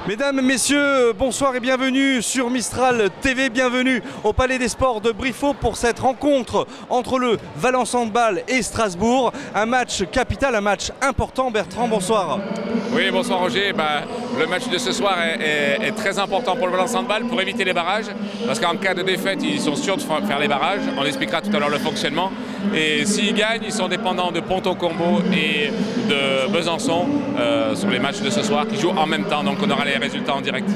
Mesdames, Messieurs, bonsoir et bienvenue sur Mistral TV, bienvenue au Palais des Sports de Briffaut pour cette rencontre entre le Valence Handball et Strasbourg. Un match capital, un match important. Bertrand, bonsoir. Oui, bonsoir Roger. Le match de ce soir est très important pour le Valence Handball pour éviter les barrages. Parce qu'en cas de défaite, ils sont sûrs de faire les barrages. On expliquera tout à l'heure le fonctionnement. Et s'ils gagnent, ils sont dépendants de Ponto-Combo et de Besançon sur les matchs de ce soir qui jouent en même temps. Donc on aura les résultats en direct.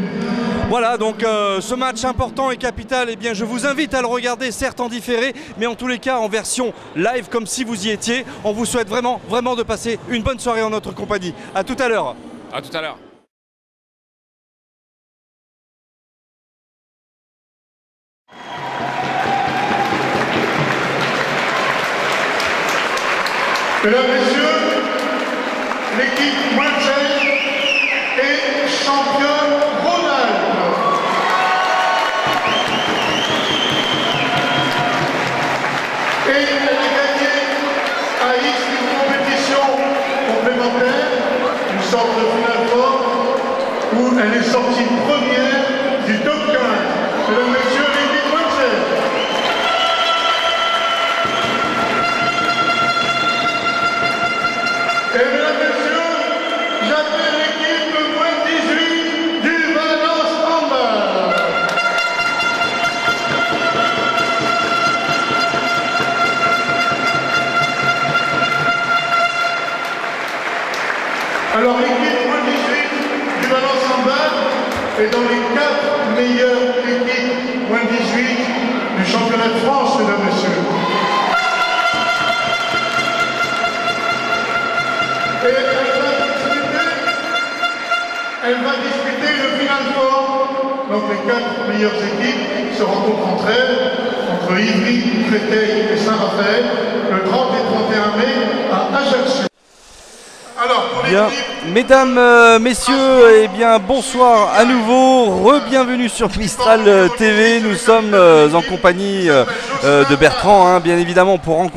Voilà, donc ce match important et capital, eh bien, je vous invite à le regarder, certes en différé, mais en tous les cas en version live, comme si vous y étiez. On vous souhaite vraiment de passer une bonne soirée en notre compagnie. À tout à l'heure. À tout à l'heure. Mesdames, Messieurs, l'équipe Marseille est championne Rhône-Alpes. Et elle a gagné à X une compétition complémentaire, une sorte de finale forte, où elle est sortie première du top 15. Mesdames, Messieurs, l'équipe Marseille. Et mesdames, messieurs, j'appelle l'équipe de moins de 18 du Valence Handball. Alors l'équipe moins 18 du Valence Handball est dans les 4 meilleures équipes moins 18 du championnat de France, mesdames, messieurs. Et elle va disputer le final fort. Donc les 4 meilleures équipes se rencontrent entre elles, entre Ivry, Créteil et Saint-Raphaël, le 30 et 31 mai à Ajaccio. Alors, pour Bien. Mesdames, Messieurs, eh bien bonsoir à nouveau, re-bienvenue sur Mistral TV. Nous sommes en compagnie de Bertrand, bien évidemment, pour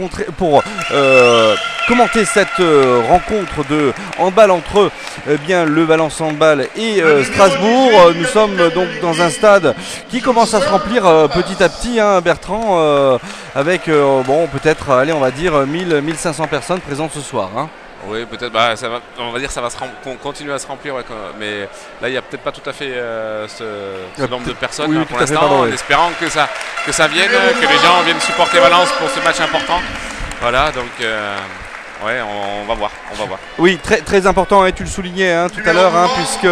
commenter cette rencontre de handball entre le Valence Handball et Strasbourg. Nous sommes donc dans un stade qui commence à se remplir petit à petit, Bertrand, avec peut-être, allez, on va dire 1000-1500 personnes présentes ce soir. Oui, peut-être, on va dire que ça va continuer à se remplir, ouais, mais là il n'y a peut-être pas tout à fait ce nombre de personnes, oui, pour l'instant, en espérant que ça vienne, que les gens viennent supporter Valence pour ce match important. Voilà, donc ouais, on va voir. Oui, très important, et tu le soulignais tout à l'heure, puisque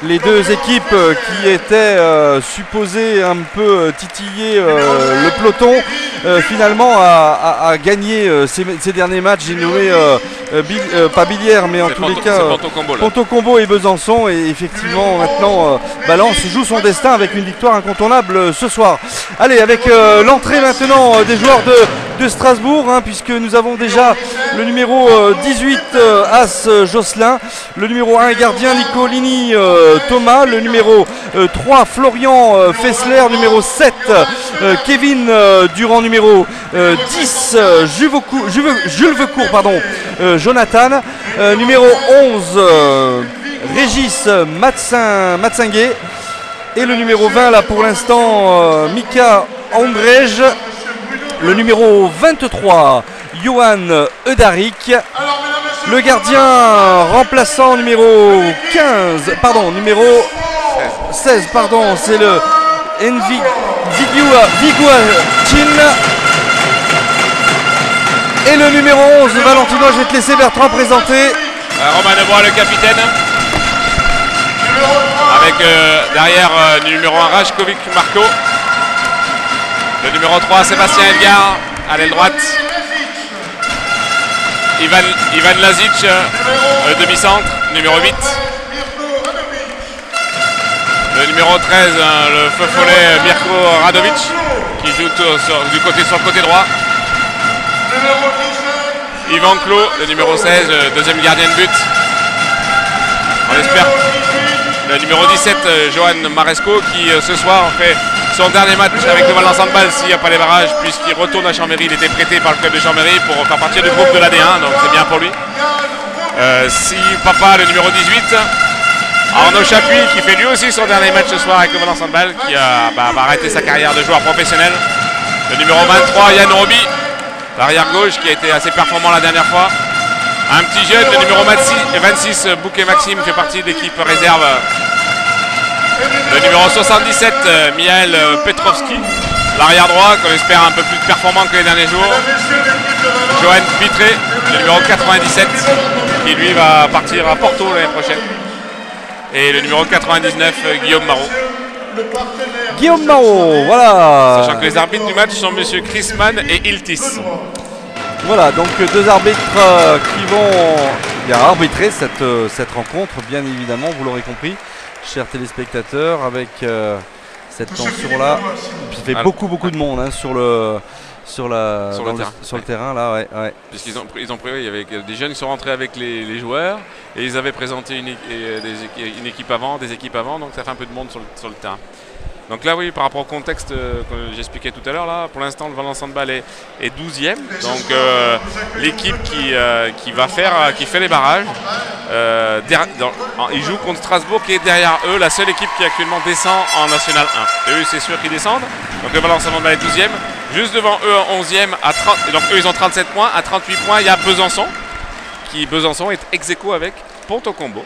les deux équipes qui étaient supposées un peu titiller le peloton, finalement a gagné ces derniers matchs. J'ai nommé pas Billière, mais en tous les cas Ponto-Combo et Besançon, et effectivement maintenant Valence joue son destin avec une victoire incontournable ce soir. Allez, avec l'entrée maintenant des joueurs de Strasbourg, puisque nous avons déjà le numéro 18 As Jocelyn, le numéro 1 gardien Nicolini Thomas, le numéro 3 Florian Fessler, numéro 7 Kevin Durand, numéro 10 Jules Vecourt, Jonathan, numéro 11 Régis Matsinguet, et le numéro 20 là pour l'instant Mika Andrej, le numéro 23 Johan Eudarik, le gardien remplaçant numéro 16, c'est le Vigua Chin, et le numéro 11 Valentino. Je vais te laisser, Bertrand, présenter. Romain Debois, le capitaine, avec derrière le numéro 1 Rajkovic Marco, le numéro 3 Sébastien Edgar à l'aile droite, Ivan Lazic, demi-centre, numéro 8. Le numéro 13, le feu follet Mirko Radovic, qui joue sur le côté droit. Yvan Clos, le numéro 16, deuxième gardien de but. On espère. Le numéro 17, Johan Maresco, qui ce soir fait son dernier match avec le Valence Handball s'il n'y a pas les barrages, puisqu'il retourne à Chambéry. Il était prêté par le club de Chambéry pour faire partie du groupe de l'AD1, donc c'est bien pour lui. Si Papa, le numéro 18, Arnaud Chapuis qui fait lui aussi son dernier match ce soir avec le Valence Handball, qui va arrêter sa carrière de joueur professionnel. Le numéro 23, Yann Roby, l'arrière gauche qui a été assez performant la dernière fois. Un petit jeune, le numéro 26, Bouquet Maxime, fait partie de l'équipe réserve. Le numéro 77, Mihail Petrovski, l'arrière droit, qu'on espère un peu plus performant que les derniers jours. Johan Pitré, le numéro 97, qui lui va partir à Porto l'année prochaine. Et le numéro 99, Guillaume Marot. Guillaume Marot, voilà. Sachant que les arbitres du match sont M. Chrisman et Iltis. Voilà, donc deux arbitres qui vont arbitrer cette rencontre, bien évidemment, vous l'aurez compris, chers téléspectateurs, avec cette tension-là. Il fait beaucoup de monde hein, sur le terrain là, ouais. Puisqu'ils ont pris, il y avait des jeunes qui sont rentrés avec les joueurs et ils avaient présenté une équipe avant, des équipes avant, donc ça fait un peu de monde sur le terrain. Donc là oui, par rapport au contexte que j'expliquais tout à l'heure, là pour l'instant le Valence Handball est 12e, donc l'équipe qui fait les barrages, ils jouent contre Strasbourg qui est derrière eux, la seule équipe qui actuellement descend en National 1. Et eux c'est sûr qu'ils descendent, donc le Valence Handball est 12e. Juste devant eux en 11e, à 30, donc eux ils ont 37 points, à 38 points il y a Besançon, Besançon est ex-aequo avec Ponto Combo.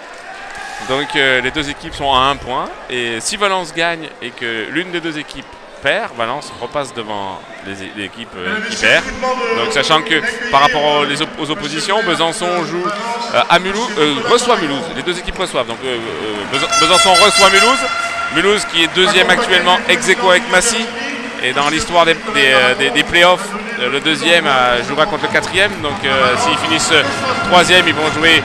Donc les deux équipes sont à 1 point, et si Valence gagne et que l'une des deux équipes perd, Valence repasse devant l'équipe qui perd. Donc sachant que par rapport aux oppositions, Besançon joue à Mulhouse, reçoit Mulhouse, les deux équipes reçoivent. Donc Besançon reçoit Mulhouse qui est deuxième actuellement ex-aequo avec Massy. Et dans l'histoire des playoffs, le deuxième jouera contre le quatrième. Donc s'ils finissent troisième, ils vont jouer.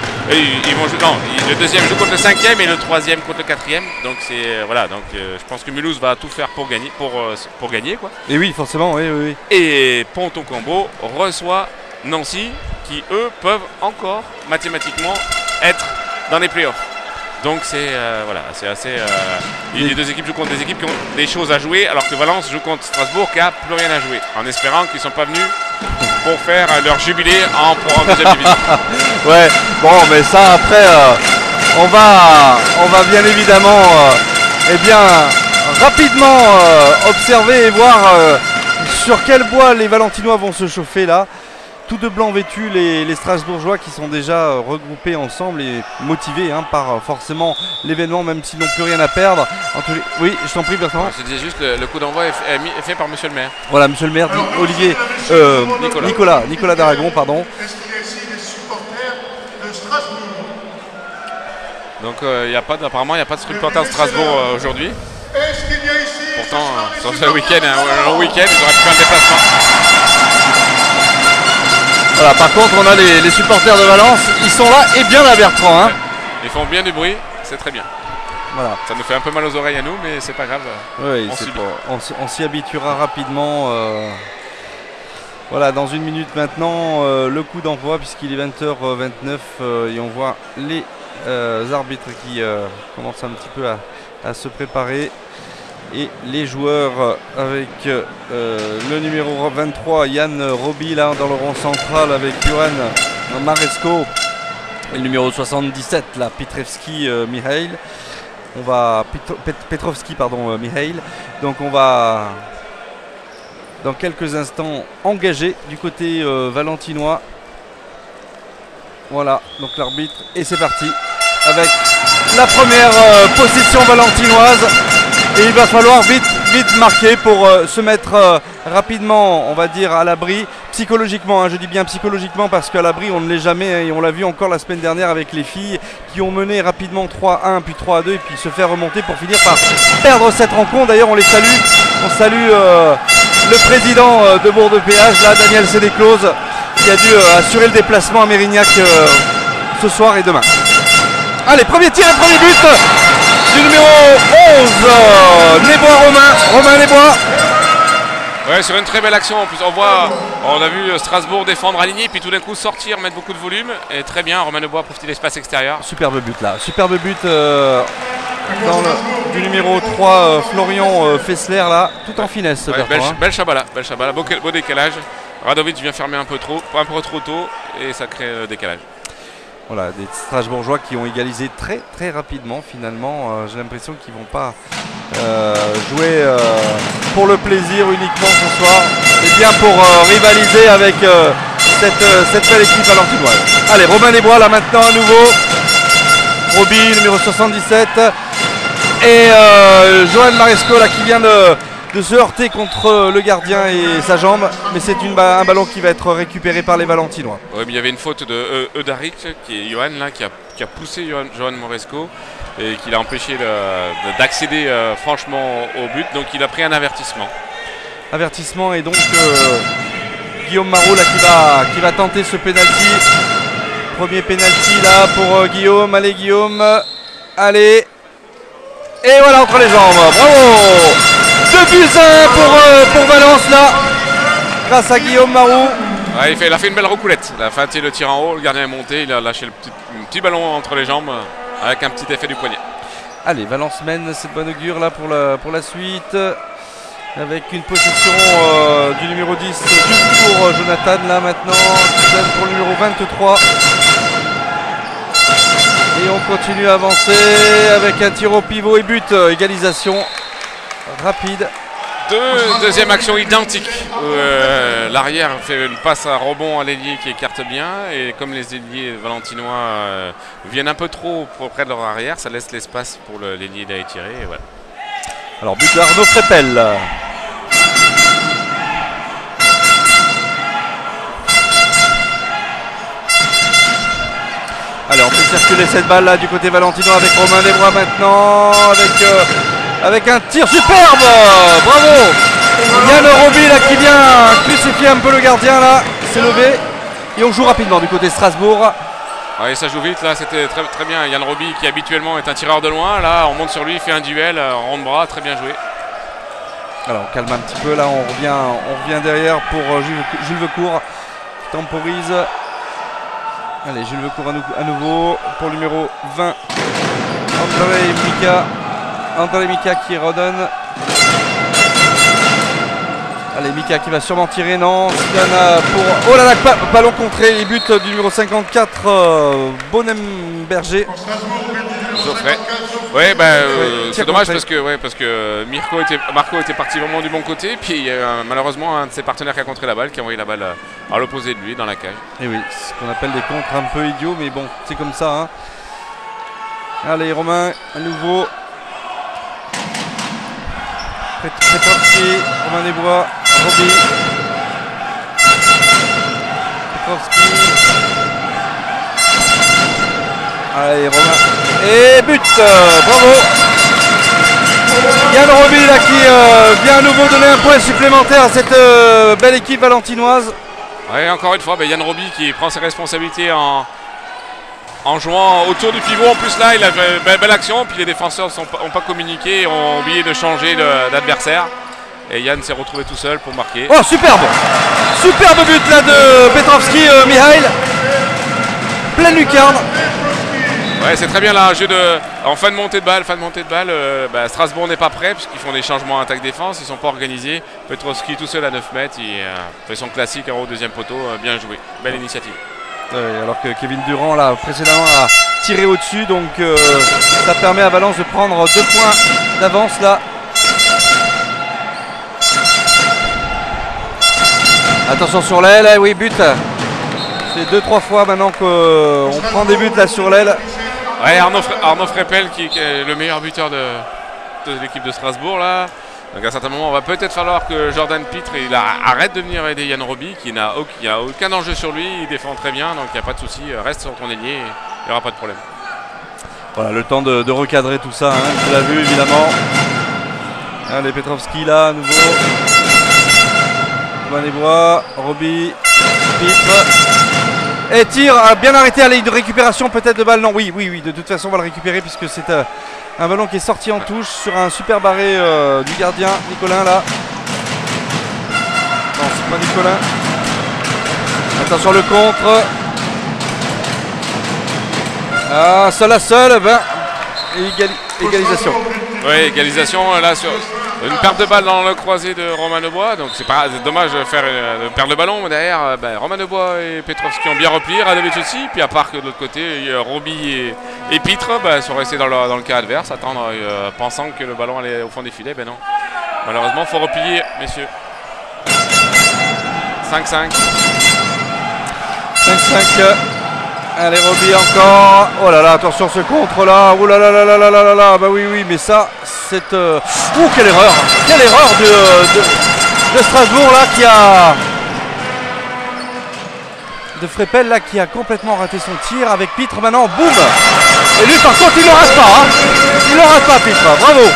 Non, le deuxième joue contre le cinquième et le troisième contre le quatrième. Donc c'est voilà. Donc je pense que Mulhouse va tout faire pour gagner quoi. Et oui, forcément, oui. Et Ponto Combo reçoit Nancy, qui eux peuvent encore mathématiquement être dans les playoffs. Donc c'est voilà, c'est assez. Les deux équipes jouent contre des équipes qui ont des choses à jouer, alors que Valence joue contre Strasbourg qui n'a plus rien à jouer, en espérant qu'ils ne sont pas venus pour faire leur jubilé en deuxième division. Ouais, bon, mais ça après, on va bien évidemment, rapidement observer et voir sur quel bois les Valentinois vont se chauffer là. Tout de blanc vêtus, les Strasbourgeois qui sont déjà regroupés ensemble et motivés par forcément l'événement, même s'ils n'ont plus rien à perdre. Oui, je t'en prie Bertrand. Je disais juste que le coup d'envoi est fait par monsieur le maire. Voilà, monsieur le maire, Nicolas d'Aragon, pardon. Est-ce qu'il y a ici des supporters de Strasbourg? Donc apparemment il n'y a pas de supporters de Strasbourg aujourd'hui. Est-ce qu'il y a ici? Pourtant, sur ce week-end, un long week-end, ils auraient pu faire un déplacement. Voilà, par contre on a les supporters de Valence, ils sont là et bien là Bertrand. Hein. Ils font bien du bruit, c'est très bien. Voilà. Ça nous fait un peu mal aux oreilles à nous, mais c'est pas grave. Oui, on s'y habituera rapidement. Voilà, dans une minute maintenant, le coup d'envoi puisqu'il est 20h29 et on voit les arbitres qui commencent un petit peu à se préparer. Et les joueurs avec le numéro 23 Yann Roby là dans le rond central avec Johan Maresco et le numéro 77 là Petrovski Mihail. Mihail. Donc on va dans quelques instants engager du côté valentinois. Voilà, donc l'arbitre et c'est parti avec la première possession valentinoise. Et il va falloir vite marquer pour se mettre rapidement, on va dire, à l'abri, psychologiquement. Hein, je dis bien psychologiquement parce qu'à l'abri, on ne l'est jamais. Hein, et on l'a vu encore la semaine dernière avec les filles qui ont mené rapidement 3-1, puis 3-2, et puis se faire remonter pour finir par perdre cette rencontre. D'ailleurs, on les salue. On salue le président de Bourg-de-Péage, là, Daniel Sédéclose, qui a dû assurer le déplacement à Mérignac ce soir et demain. Allez, premier tir et premier but du numéro 11, Romain Nesbois. Ouais, sur une très belle action. En plus, on a vu Strasbourg défendre aligné, puis tout d'un coup sortir, mettre beaucoup de volume. Et très bien, Romain Nesbois profite de l'espace extérieur. Superbe but là, superbe but du numéro 3, Florian Fessler là, tout en finesse. Ouais, belle Chabala, beau décalage. Radovic vient fermer un peu trop tôt, et ça crée le décalage. Voilà, des Strasbourgeois qui ont égalisé très très rapidement finalement. J'ai l'impression qu'ils ne vont pas jouer pour le plaisir uniquement ce soir, mais bien pour rivaliser avec cette belle équipe valentinoise. Allez, Romain Desbois là maintenant à nouveau. Roby, numéro 77. Et Johan Maresco là qui vient de se heurter contre le gardien et sa jambe, mais c'est un ballon qui va être récupéré par les Valentinois. Oui, mais il y avait une faute de Eudaric, qui est Johan là, qui a poussé Johan Maresco et qui l'a empêché d'accéder franchement au but, donc il a pris un avertissement. Avertissement, et donc Guillaume Marot là qui va tenter ce penalty. Premier penalty là pour Guillaume. Allez Guillaume, allez. Et voilà, entre les jambes, bravo. 2-1 pour Valence là, grâce à Guillaume Marou. Ouais, il a fait une belle roucoulette. Il a feinté le tir en haut, le gardien est monté, il a lâché le petit ballon entre les jambes avec un petit effet du poignet. Allez, Valence mène, cette bonne augure là pour la suite. Avec une possession du numéro 10 juste pour Jonathan là maintenant, qui donne pour le numéro 23. Et on continue à avancer avec un tir au pivot et but, égalisation rapide. Deuxième action identique. L'arrière fait une passe à rebond à l'ailier qui écarte bien. Et comme les ailiers valentinois viennent un peu trop près de leur arrière, ça laisse l'espace pour l'ailier d'aller tirer. Et voilà. Alors but de Arnaud Frépel. Allez, on fait circuler cette balle là du côté valentinois avec Romain Desbois maintenant, avec un tir superbe. Bravo. Yann Roby là qui vient crucifier un peu le gardien là, s'est levé. Et on joue rapidement du côté Strasbourg. Ouais, ça joue vite là, c'était très bien. Yann Roby qui habituellement est un tireur de loin, là on monte sur lui, il fait un duel en rond de bras, très bien joué. Alors on calme un petit peu là, on revient derrière pour Jules Vecourt qui temporise. Allez, Jules Vecourt à nouveau pour le numéro 20. André Mika qui redonne. Allez, Mika qui va sûrement tirer, non. Pour... Oh là là, ballon contré, les buts du numéro 54, Bonnem-Berger. Geoffrey. Ouais, c'est dommage parce que Marco était parti vraiment du bon côté. Puis il y a malheureusement un de ses partenaires qui a contré la balle, qui a envoyé la balle à l'opposé de lui dans la cage. Et oui, ce qu'on appelle des contres un peu idiots, mais bon, c'est comme ça. Hein. Allez, Romain, à nouveau. Petrovski, Romain Desbois, Roby. Petrovski. Allez, Romain. Et but, bravo. Yann Roby là qui vient à nouveau donner un point supplémentaire à cette belle équipe valentinoise. Ouais, encore une fois, Yann Roby qui prend ses responsabilités en jouant autour du pivot. En plus là, il a fait belle action, puis les défenseurs n'ont pas communiqué, ont oublié de changer d'adversaire. Et Yann s'est retrouvé tout seul pour marquer. Oh, superbe! Superbe but là de Petrovski, Mihail. Pleine lucarne. Ouais, c'est très bien là, un jeu en fin de montée de balle. Strasbourg n'est pas prêt puisqu'ils font des changements attaque-défense, ils ne sont pas organisés. Petrovski tout seul à 9 mètres, il fait son classique en haut deuxième poteau, bien joué, belle initiative. Alors que Kevin Durand là précédemment a tiré au-dessus, donc ça permet à Valence de prendre 2 points d'avance là. Attention sur l'aile, oui, but. C'est 2-3 fois maintenant qu'on prend des buts là sur l'aile. Ouais, Arnaud Frépel qui est le meilleur buteur de l'équipe de Strasbourg là. Donc à un certain moment, on va peut-être falloir que Jordan Pitre arrête de venir aider Yann Roby qui n'a aucun enjeu sur lui, il défend très bien, donc il n'y a pas de souci, reste sur ton ailier, il n'y aura pas de problème. Voilà, le temps de recadrer tout ça, hein, tu l'as vu évidemment. Allez, Petrovski là, à nouveau. Romain Desbois, Roby, Pitre. Et tir, bien arrêté à la ligne de récupération peut-être de balle. Non, oui, de toute façon on va le récupérer puisque c'est un ballon qui est sorti en touche sur un super barré du gardien, Nicolin là. Non, c'est pas Nicolin. Attention le contre. Ah, seul à seul, égalisation. Oui, égalisation là Une perte de balle dans le croisé de Romain Nebois, donc c'est dommage de faire perdre le ballon, mais derrière Romain Nebois et Petrovski ont bien replié, Radovic aussi, puis à part que de l'autre côté, Roby et Pitre sont restés dans le cas adverse, attendre, pensant que le ballon allait au fond des filets, ben non. Malheureusement, il faut replier, messieurs. 5-5. 5-5. Allez, Roby encore. Oh là là, attention ce contre là. Oh là là là là là là là là. Bah oui, mais ça, c'est... Ouh, quelle erreur. Quelle erreur de Strasbourg là qui a... De Freppel là qui a complètement raté son tir avec Pitre maintenant. Boum. Et lui par contre, il ne le rate pas. Hein. Il ne le rate pas, Pitre. Bravo.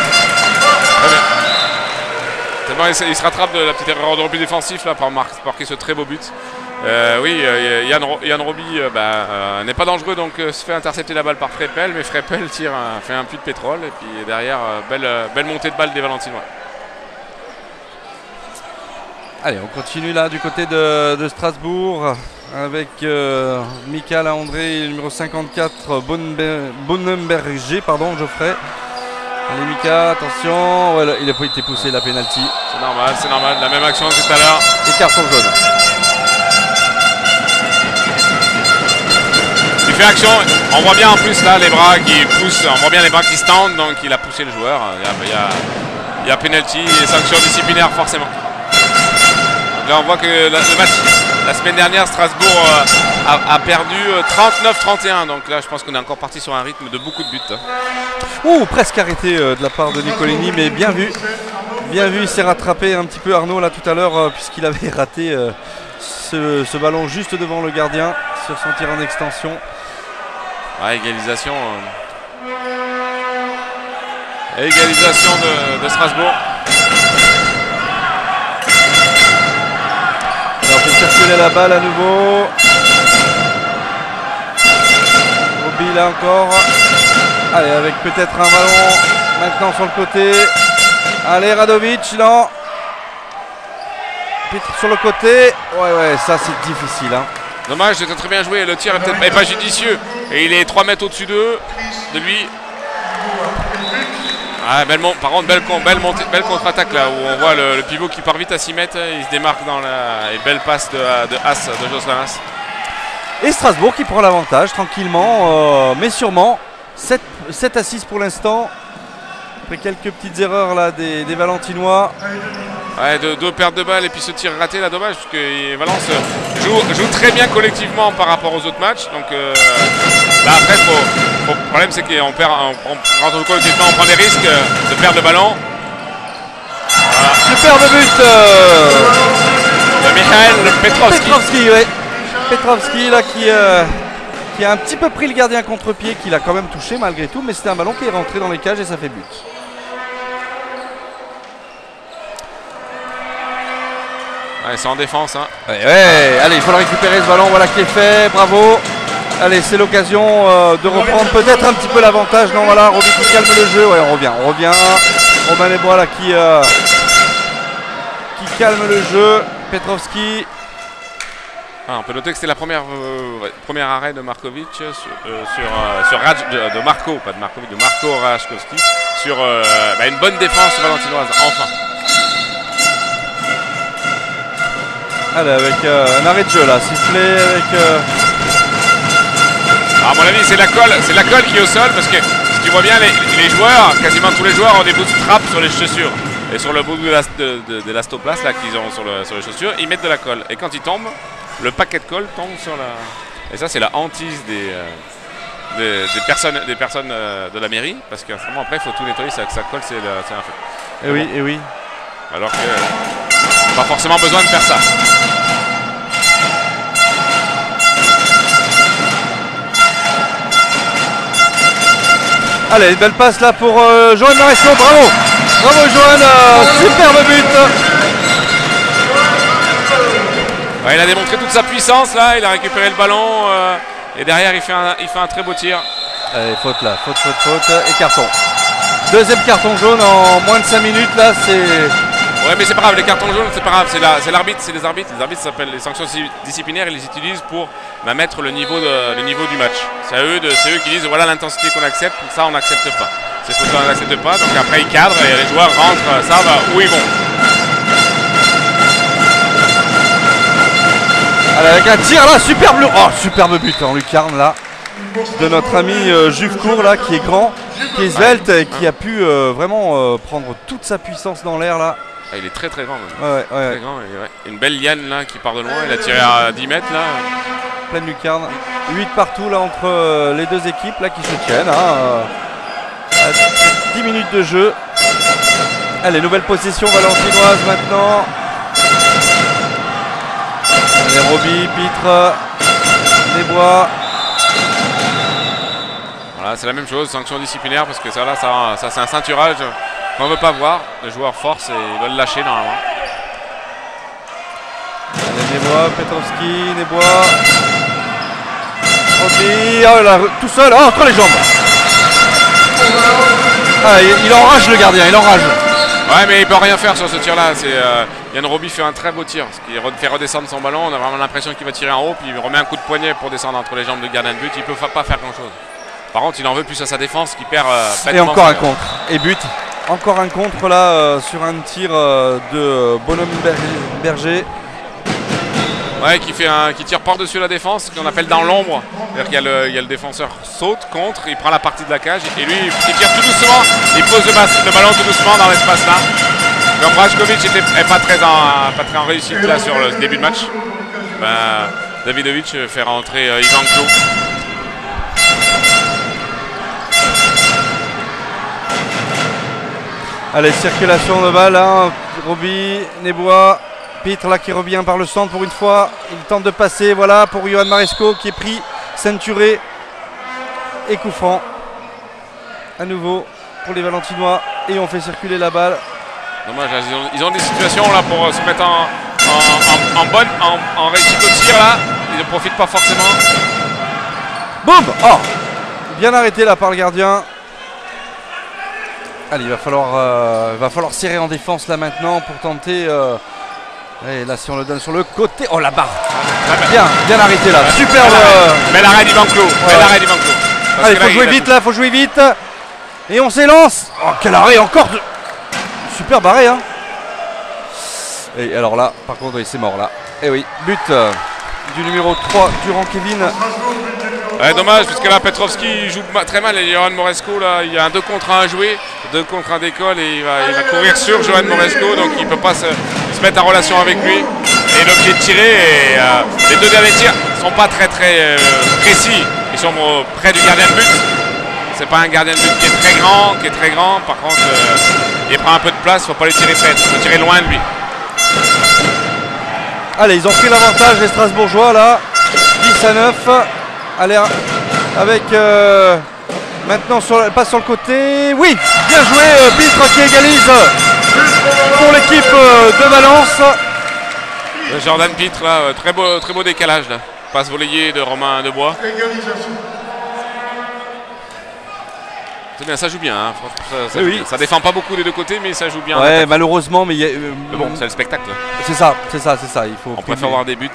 C'est bon, il se rattrape de la petite erreur de repli défensif là, pour marquer ce très beau but. Oui, Yann Roby n'est pas dangereux, donc se fait intercepter la balle par Freppel, mais Freppel fait un puits de pétrole et puis derrière, belle montée de balle des Valentinois. Allez, on continue là du côté de Strasbourg avec Michael André, numéro 54, Bonnemberger, pardon, Geoffrey. Allez Mika, attention, ouais, il a pas été poussé la pénalty. C'est normal, la même action que tout à l'heure. Et carton jaune. Il fait action, on voit bien en plus là les bras qui poussent, on voit bien les bras qui se tendent, donc il a poussé le joueur. Il y a penalty et sanction disciplinaire forcément. Donc là on voit que le match, la semaine dernière, Strasbourg a perdu 39-31, donc là je pense qu'on est encore parti sur un rythme de beaucoup de buts. Ouh, presque arrêté de la part de Nicolini, mais bien vu. Bien vu, il s'est rattrapé un petit peu Arnaud là tout à l'heure puisqu'il avait raté ce ballon juste devant le gardien sur son tir en extension. Ouais, égalisation. Égalisation de Strasbourg. Alors on fait circuler la balle à nouveau. Roby là encore. Allez, avec peut-être un ballon maintenant sur le côté. Allez, Radovic, non. Pitre sur le côté. Ouais, ça c'est difficile. Hein. Dommage, c'était très bien joué. Le tir est peut-être pas judicieux. Et il est 3 mètres au-dessus de lui. Ah, par contre, belle contre-attaque là, où on voit le pivot qui part vite à 6 mètres. Il se démarque dans la belle passe de Jocelyn Haas. Et Strasbourg qui prend l'avantage tranquillement, mais sûrement. 7-6 pour l'instant. Après quelques petites erreurs là des Valentinois. Ouais, deux pertes de balles et puis ce tir raté là, dommage, parce que Valence joue très bien collectivement par rapport aux autres matchs. Donc là après, le problème c'est qu'on perd, on rentre collectivement, on prend des risques de perdre le ballon. Voilà. Superbe but de Michael Petrovski. Ouais. Petrovski là qui a un petit peu pris le gardien contre-pied, qu'il a quand même touché malgré tout, mais c'était un ballon qui est rentré dans les cages et ça fait but. Ouais, c'est en défense. Hein. Ouais, allez, il faut le récupérer ce ballon, voilà qui est fait, bravo. Allez, c'est l'occasion de reprendre peut-être un petit peu l'avantage. Non, voilà, Roby qui calme le jeu. Ouais, on revient. Romain Nebois là qui calme le jeu. Petrovski. On peut noter que c'était la première arrêt de Markovic de Marko Rajkowski sur une bonne défense valentinoise, enfin. Allez, avec un arrêt de jeu là, sifflé avec... À mon avis, c'est la colle qui est au sol, parce que si tu vois bien, les joueurs, quasiment tous les joueurs ont des bootstraps sur les chaussures. Et sur le bout de l'astoplace là qu'ils ont sur les chaussures, ils mettent de la colle. Et quand ils tombent, le paquet de colle tombe sur la... Et ça, c'est la hantise des personnes de la mairie, parce que vraiment après, il faut tout nettoyer, ça colle, c'est un fait. Et oui, et oui. Alors que pas forcément besoin de faire ça. Allez, une belle passe là pour Johan Maresco, bravo. Bravo Johan, superbe but. Ouais, il a démontré toute sa puissance là, il a récupéré le ballon et derrière il fait un très beau tir. Allez, faute là, faute et carton. Deuxième carton jaune en moins de 5 minutes là, c'est... Ouais, mais c'est pas grave, les cartons jaunes c'est pas grave, c'est l'arbitre, c'est les arbitres. Les arbitres s'appellent les sanctions disciplinaires, ils les utilisent pour mettre le niveau du match. C'est eux qui disent voilà l'intensité qu'on accepte, ça on n'accepte pas. Ces fautes on n'accepte pas. Donc après ils cadrent et les joueurs rentrent, savent où ils vont. Allez, avec un tir là, superbe but en lucarne là de notre ami Juve Court là, qui est grand, qui est svelte et qui a pu vraiment prendre toute sa puissance dans l'air là. Ah, il est très grand même. Ouais. Très grand, et ouais. Une belle liane là qui part de loin, il a tiré à 10 mètres là. Pleine lucarne. 8 partout là entre les deux équipes là qui se tiennent. Hein, 10 minutes de jeu. Allez, nouvelle possession valentinoise maintenant. Allez, Roby, Pitre, Desbois. Voilà, c'est la même chose, sanction disciplinaire parce que ça là, ça c'est un ceinturage qu'on ne veut pas voir. Les joueurs forcent et ils veulent lâcher normalement. Allez, Desbois, Petrovski, Desbois. Roby, oh là, tout seul, oh, entre les jambes. Ah, il enrage le gardien, il enrage. Ouais, mais il peut rien faire sur ce tir là. Yann Roby fait un très beau tir, ce qui fait redescendre son ballon. On a vraiment l'impression qu'il va tirer en haut, puis il remet un coup de poignet pour descendre entre les jambes de gardien de but. Il peut pas faire grand chose. Par contre, il en veut plus à sa défense qui perd. Et encore un contre. Et but. Encore un contre là sur un tir de Bonhomme Berger. Ouais, qui tire par-dessus la défense, qu'on appelle dans l'ombre. C'est-à-dire qu'il y a le défenseur saute, contre, il prend la partie de la cage et lui il tire tout doucement, il pose le ballon tout doucement dans l'espace là. Comme Brajkovic n'était pas très en réussite là sur le début de match, Davidovic fait rentrer Ivan Clou. Allez, circulation de balle, hein. Roby, Desbois. Pitre là qui revient par le centre pour une fois. Il tente de passer, voilà, pour Johan Maresco qui est pris, ceinturé. Et coup franc. À nouveau pour les Valentinois. Et on fait circuler la balle. Dommage, ils ont des situations là pour se mettre en réussite au tir là. Ils ne profitent pas forcément. Boum! Oh! Bien arrêté là par le gardien. Allez, il va falloir serrer en défense là maintenant pour tenter. Et là, si on le donne sur le côté. Oh, la barre! Bien arrêté là. Superbe! Bel arrêt d'Ivan Clou. Bel arrêt d'Ivan Clou. Allez, faut jouer vite là, faut jouer vite. Et on s'élance. Oh, quel arrêt encore de... Superbe arrêt, hein. Et alors là, par contre, oui, c'est mort là. Et oui, but du numéro 3, Durand Kevin. Ouais, dommage, parce que là, Petrovski joue très mal. Et Johan Moresco, là, il y a un 2 contre 1 à jouer. 2 contre 1 d'école et il va courir sur Johan Moresco. Donc il ne peut pas se mettre en relation avec lui. Et l'objet de tirer. Et les 2 derniers tirs ne sont pas très précis. Ils sont près du gardien de but. C'est pas un gardien de but qui est très grand. Par contre, il prend un peu de place. Il ne faut pas lui tirer près. Il faut tirer loin de lui. Allez, ils ont pris l'avantage, les Strasbourgeois là. 10-9. Allez, avec maintenant passe sur le côté. Oui, bien joué, Pitre qui égalise pour l'équipe de Valence. Jordan Pitre là, très beau décalage là. Passe volleyée de Romain Desbois. C'est bien, ça joue bien. Hein. Oui. Ça défend pas beaucoup des deux côtés, mais ça joue bien. Ouais, malheureusement, mais bon, c'est le spectacle. C'est ça. Il faut. On préfère voir des buts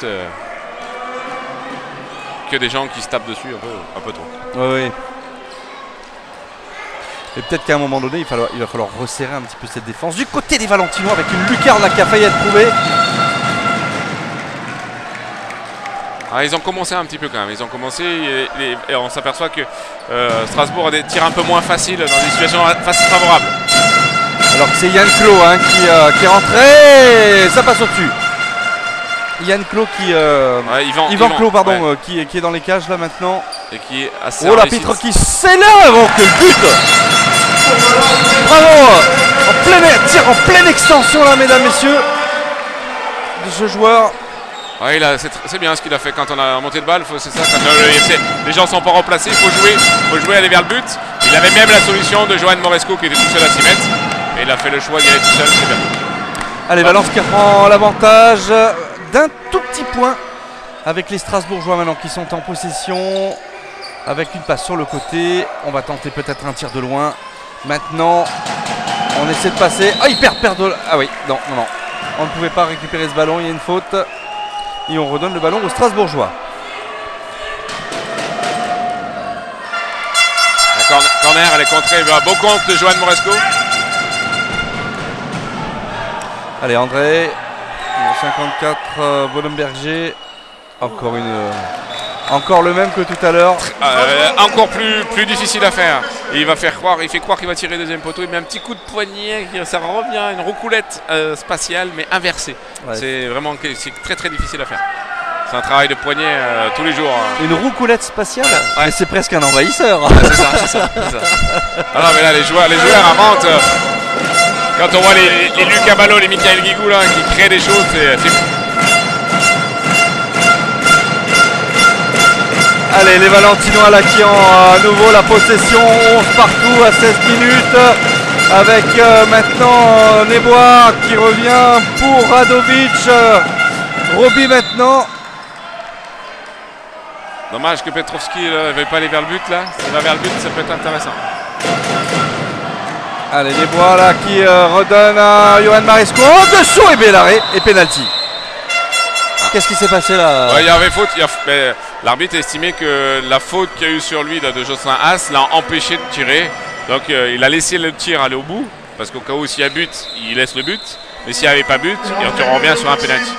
que des gens qui se tapent dessus un peu trop. Oui. Et peut-être qu'à un moment donné, il va falloir resserrer un petit peu cette défense du côté des Valentinois avec une lucarne là qui a failli être trouvée. Ah, ils ont commencé un petit peu quand même. Ils ont commencé et on s'aperçoit que Strasbourg a des tirs un peu moins faciles dans des situations favorables. Alors que c'est Yann Clot hein, qui est rentré. Ça passe au-dessus. Yann Clot Yvan Clot, pardon, ouais. qui est dans les cages là maintenant. Et qui est assez. Oh la Pitre qui s'élève. Oh quel but! Bravo! Tir en pleine extension là, mesdames, messieurs, de ce joueur. Ouais, c'est bien ce qu'il a fait quand on a monté de balle. C'est ça, quand les gens ne sont pas remplacés, il faut jouer, aller vers le but. Il avait même la solution de Johan Moresco qui était tout seul à 6 mètres. Et il a fait le choix d'y aller tout seul, c'est bien. Allez, Valence qui reprend l'avantage d'un tout petit point avec les Strasbourgeois maintenant qui sont en possession. Avec une passe sur le côté. On va tenter peut-être un tir de loin. Maintenant, on essaie de passer. Ah, il perd de... Ah oui, non. On ne pouvait pas récupérer ce ballon, il y a une faute. Et on redonne le ballon aux Strasbourgeois. D'accord, corner, elle est contrée. Beau compte de Johan Moresco. Allez, André. 54, Bollenberger. Encore le même que tout à l'heure. Encore plus difficile à faire. Et il fait croire qu'il va tirer deuxième poteau. Il met un petit coup de poignet, ça revient, une roucoulette spatiale, mais inversée. Ouais. C'est très très difficile à faire. C'est un travail de poignet tous les jours. Une roucoulette spatiale, ouais. C'est presque un envahisseur. Ouais, c'est ça. Ah non, mais là, les joueurs inventent. Quand on voit les Lucas Ballot, les Michael Guigou là, qui créent des choses, c'est fou. Allez, les Valentinois là qui ont à nouveau la possession, 11 partout à 16 minutes. Avec maintenant Nebois qui revient pour Radovic. Roby maintenant. Dommage que Petrovski ne veuille pas aller vers le but là. S'il va vers le but, ça peut être intéressant. Allez, Nebois là qui redonne à Johan Maresco. En dessous et Bellaré et penalty. Qu'est-ce qui s'est passé là? Ouais, il y avait faute. L'arbitre a estimé que la faute qu'il y a eu sur lui là, de Jocelyn Haas l'a empêché de tirer. Donc il a laissé le tir aller au bout. Parce qu'au cas où s'il y a but, il laisse le but. Mais s'il n'y avait pas but, il revient sur un penalty.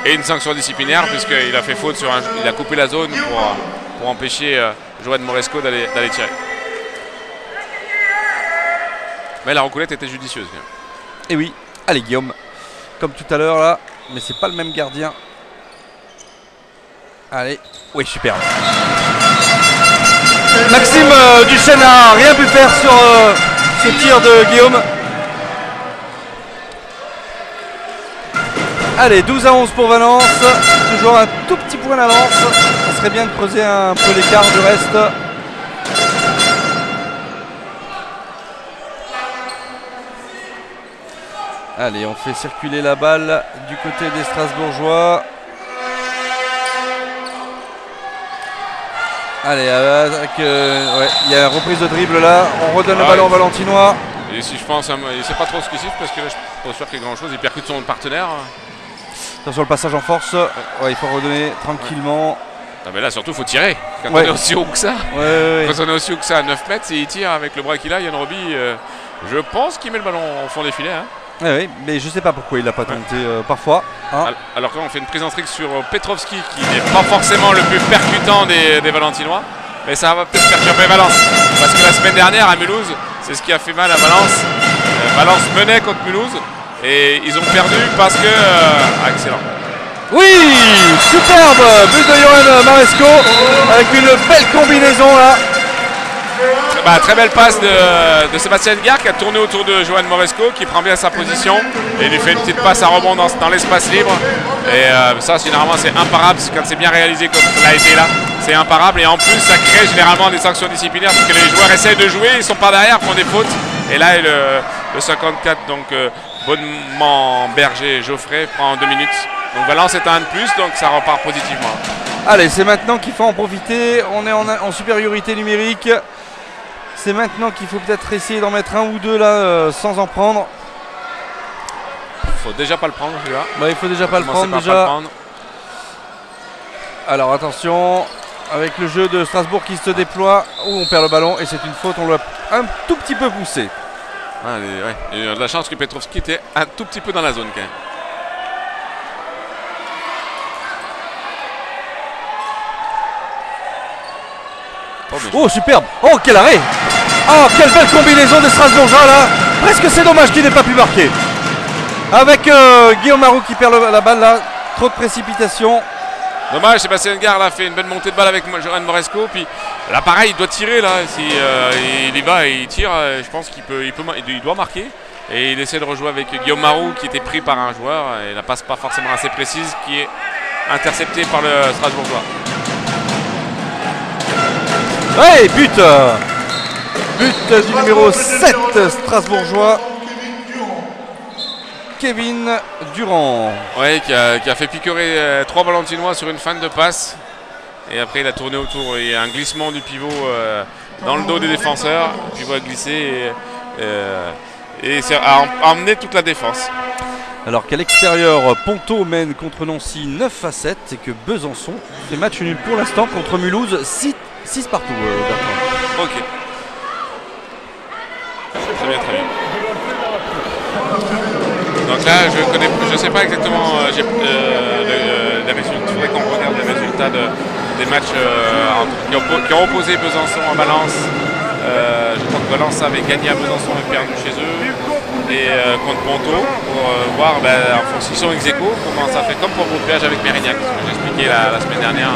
Et une sanction disciplinaire puisqu'il a fait faute sur il a coupé la zone pour empêcher Johan Moresco d'aller tirer. Mais la reculette était judicieuse. Et oui, allez Guillaume, comme tout à l'heure là, mais c'est pas le même gardien. Allez, oui super. Maxime Duchesne n'a rien pu faire sur ce tir de Guillaume. Allez, 12-11 pour Valence, toujours un tout petit point d'avance. Ça serait bien de creuser un peu l'écart du reste. Allez, on fait circuler la balle du côté des Strasbourgeois. Allez, il y a une reprise de dribble là. On redonne le ballon aux Valentinois. Et si je pense, il ne sait pas trop ce qu'il siffle parce que là, je ne suis pas sûr qu'il y ait grand chose. Il percute son partenaire. Attention le passage en force. Ouais, il faut redonner tranquillement. Ah mais là surtout il faut tirer. Quand on est aussi haut que ça. Quand on est aussi haut que ça à 9 mètres, s'il tire avec le bras qu'il a, Yann Roby, je pense qu'il met le ballon au fond des filets. Hein. Oui, mais je sais pas pourquoi il l'a pas tenté parfois. Hein. Alors qu'on fait une prise en strict sur Petrovski qui n'est pas forcément le plus percutant des Valentinois. Mais ça va peut-être perturber Valence. Parce que la semaine dernière à Mulhouse, c'est ce qui a fait mal à Valence. Valence menait contre Mulhouse. Et ils ont perdu parce que... excellent. Oui, superbe but de Johan Maresco avec une belle combinaison là. Très belle passe de Sébastien Edgar qui a tourné autour de Johan Moresco qui prend bien sa position et il lui fait une petite passe à rebond dans l'espace libre. Et ça généralement c'est imparable quand c'est bien réalisé comme ça a été là. C'est imparable et en plus ça crée généralement des sanctions disciplinaires parce que les joueurs essayent de jouer, ils sont par derrière, font des fautes. Et là le 54 donc Bonnement Berger Geoffrey prend 2 minutes. Donc Valence est un de plus donc ça repart positivement. Allez, c'est maintenant qu'il faut en profiter, on est en supériorité numérique. C'est maintenant qu'il faut peut-être essayer d'en mettre un ou deux là sans en prendre. Il faut déjà pas le prendre celui-là. Il faut déjà pas le prendre déjà. Alors attention, avec le jeu de Strasbourg qui se déploie, on perd le ballon et c'est une faute, on l'a un tout petit peu poussé. Il y a de la chance que Petrovski était un tout petit peu dans la zone quand même. Oh superbe! Oh quel arrêt! Oh quelle belle combinaison des Strasbourgeois là! Presque c'est dommage qu'il n'ait pas pu marquer. Avec Guillaume Marou qui perd la balle là, trop de précipitation. Dommage, Sébastien Edgar a fait une belle montée de balle avec Johan Moresco. Puis là pareil, il doit tirer là. Si il y va et il tire, je pense qu'il doit marquer. Et il essaie de rejouer avec Guillaume Marou qui était pris par un joueur. Et la passe pas forcément assez précise qui est interceptée par le Strasbourgeois. Ouais, but du numéro 7 Strasbourgeois, Kevin Durand. Oui, qui a fait picorer 3 Valentinois sur une fin de passe. Et après il a tourné autour, il y a un glissement du pivot dans le dos des défenseurs. Le pivot a glissé et a emmené toute la défense. Alors qu'à l'extérieur, Ponto mène contre Nancy 9-7 et que Besançon fait match nul pour l'instant contre Mulhouse 6 partout. Bertrand. Ok. Très bien, très bien. Donc là, je sais pas exactement les résultats. Il faudrait qu'on regarde les résultats des matchs qui ont opposé Besançon à Valence. Je crois que Valence avait gagné à Besançon et perdu chez eux. Et contre Ponto pour voir en fonction s'ils sont ex-aequo comment ça fait, comme pour le péage avec Mérignac, ce que j'ai expliqué la semaine dernière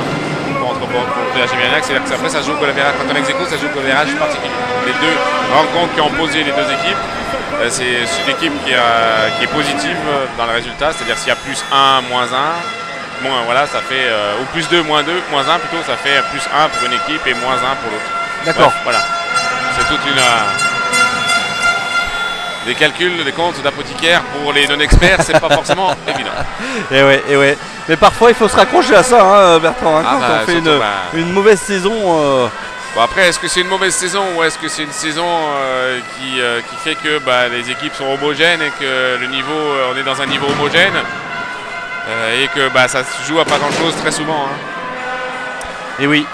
contre le péage et Mérignac, c'est-à-dire que après ça joue au goal average, quand on est ex-aequo ça joue au goal average particulier. Les deux rencontres qui ont opposé les deux équipes, c'est une équipe qui est positive dans le résultat, c'est-à-dire s'il y a plus 1, moins 1, moins, voilà, ça fait, ou plus 2, moins 2, moins 1 plutôt, ça fait plus 1 pour une équipe et moins 1 pour l'autre. D'accord. Voilà, c'est toute une... des calculs, des comptes d'apothicaire pour les non-experts, c'est pas forcément évident. Et ouais. Mais parfois il faut se raccrocher à ça, hein, Bertrand. Hein, quand on fait une mauvaise saison. Bon, après, est-ce que c'est une mauvaise saison ou est-ce que c'est une saison qui fait que les équipes sont homogènes et que le niveau, on est dans un niveau homogène et que ça se joue à pas grand-chose très souvent. Hein. Et oui.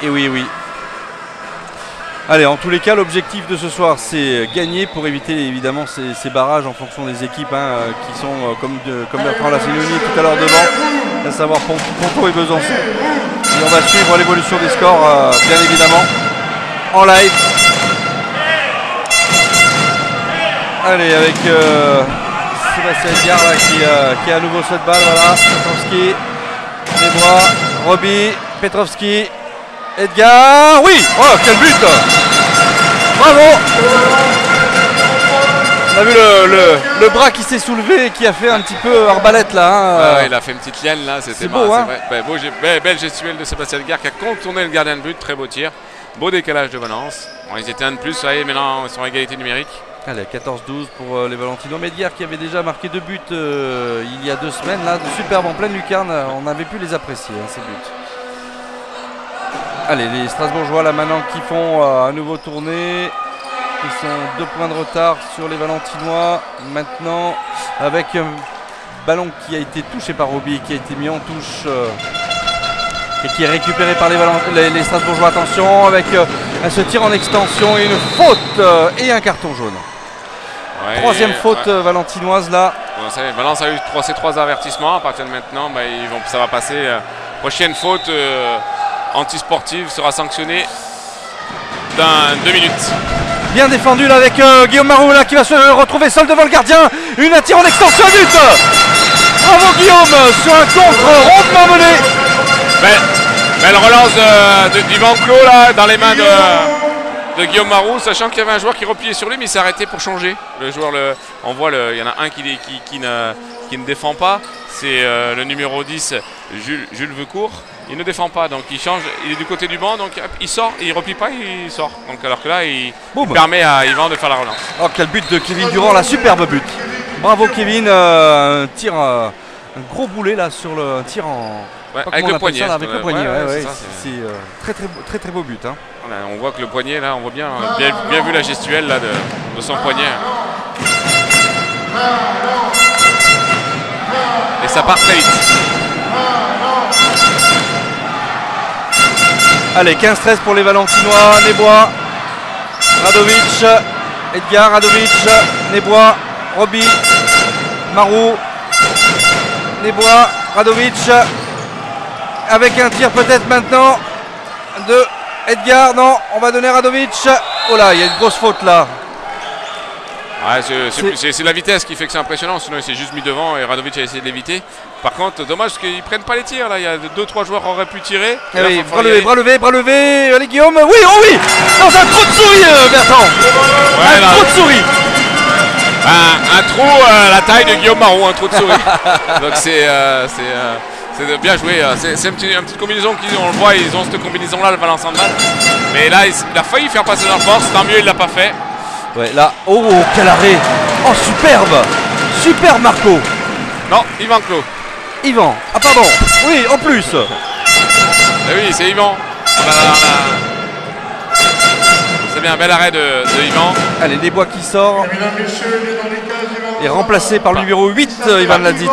Allez, en tous les cas, l'objectif de ce soir, c'est gagner pour éviter évidemment ces barrages en fonction des équipes qui sont, comme Bertrand l'a souligné tout à l'heure devant, à savoir Ponto et Besançon. Et on va suivre l'évolution des scores, bien évidemment, en live. Allez, avec Sébastien Edgar là, qui a à nouveau cette balle, voilà, Petrovski, Desbois, Roby, Petrovski. Edgar, oui, oh quel but! Bravo! On a vu le bras qui s'est soulevé et qui a fait un petit peu arbalète là. Hein. Il a fait une petite liane là, c'était beau. Hein. Belle gestuelle de Sébastien Edgar qui a contourné le gardien de but, très beau tir. Beau décalage de Valence. Bon, ils étaient un de plus, ça y est, maintenant ils sont à égalité numérique. Allez, 14-12 pour les Valentinois. Mais Edgar qui avait déjà marqué 2 buts il y a 2 semaines, là, superbe en pleine lucarne, on avait pu les apprécier, ces buts. Allez, les Strasbourgeois là maintenant qui font à nouveau tourner. Ils sont 2 points de retard sur les Valentinois. Maintenant, avec un ballon qui a été touché par Roby, qui a été mis en touche et qui est récupéré par les Strasbourgeois. Attention, avec ce tir en extension et une faute et un carton jaune. Ouais, 3e faute valentinoise là. Bon, Valence a eu ces 3 avertissements. À partir de maintenant, ça va passer. Prochaine faute. Antisportive sera sanctionné dans 2 minutes. Bien défendu là avec Guillaume Marou là qui va se retrouver seul devant le gardien. Une tir en extension, but. Bravo Guillaume sur un contre rondement mené. Belle relance d'Yvan Clos là dans les mains de Guillaume Marou, sachant qu'il y avait un joueur qui repliait sur lui mais il s'est arrêté pour changer. Le joueur, on voit il y en a un qui ne défend pas, c'est le numéro 10 Jules Vecourt. Il ne défend pas, donc il change, il est du côté du banc, donc il sort, il replie pas, il sort. Donc alors que là, il permet à Yvan de faire la relance. Oh, quel but de Kevin Durand, la superbe but. Bravo Kevin, un tir, un gros boulet là sur un tir en... avec le poignet. Avec le poignet, c'est très beau but. Hein. Voilà, on voit que le poignet là, on voit bien vu la gestuelle là de son poignet. Et ça part très vite. Allez, 15-13 pour les Valentinois. Nebois, Radovic, Edgar, Radovic, Nebois, Roby, Marou, Nebois, Radovic. Avec un tir peut-être maintenant de Edgar. Non, on va donner Radovic. Oh là, il y a une grosse faute là. Ouais, c'est la vitesse qui fait que c'est impressionnant, sinon il s'est juste mis devant et Radovic a essayé de l'éviter. Par contre, dommage qu'ils ne prennent pas les tirs, là il y a 2-3 joueurs qui auraient pu tirer. Oui, bras levé, allez Guillaume, oui, oh oui, dans un trou de souris Bertrand, trou de souris. Un trou à la taille de Guillaume Marou, un trou de souris. Donc c'est bien joué, c'est une petite combinaison, on le voit, ils ont cette combinaison là, le Valence Handball. Mais là il a failli faire passer leur force, tant mieux il ne l'a pas fait. Ouais, là, oh, quel arrêt! Oh, superbe Marco! Non, Yvan Clos. Yvan, ah pardon, oui, en plus! Oui, c'est Yvan. C'est bien, bel arrêt de Yvan. Allez, Desbois qui sort. Et remplacé par le numéro 8, Ivan Ladic.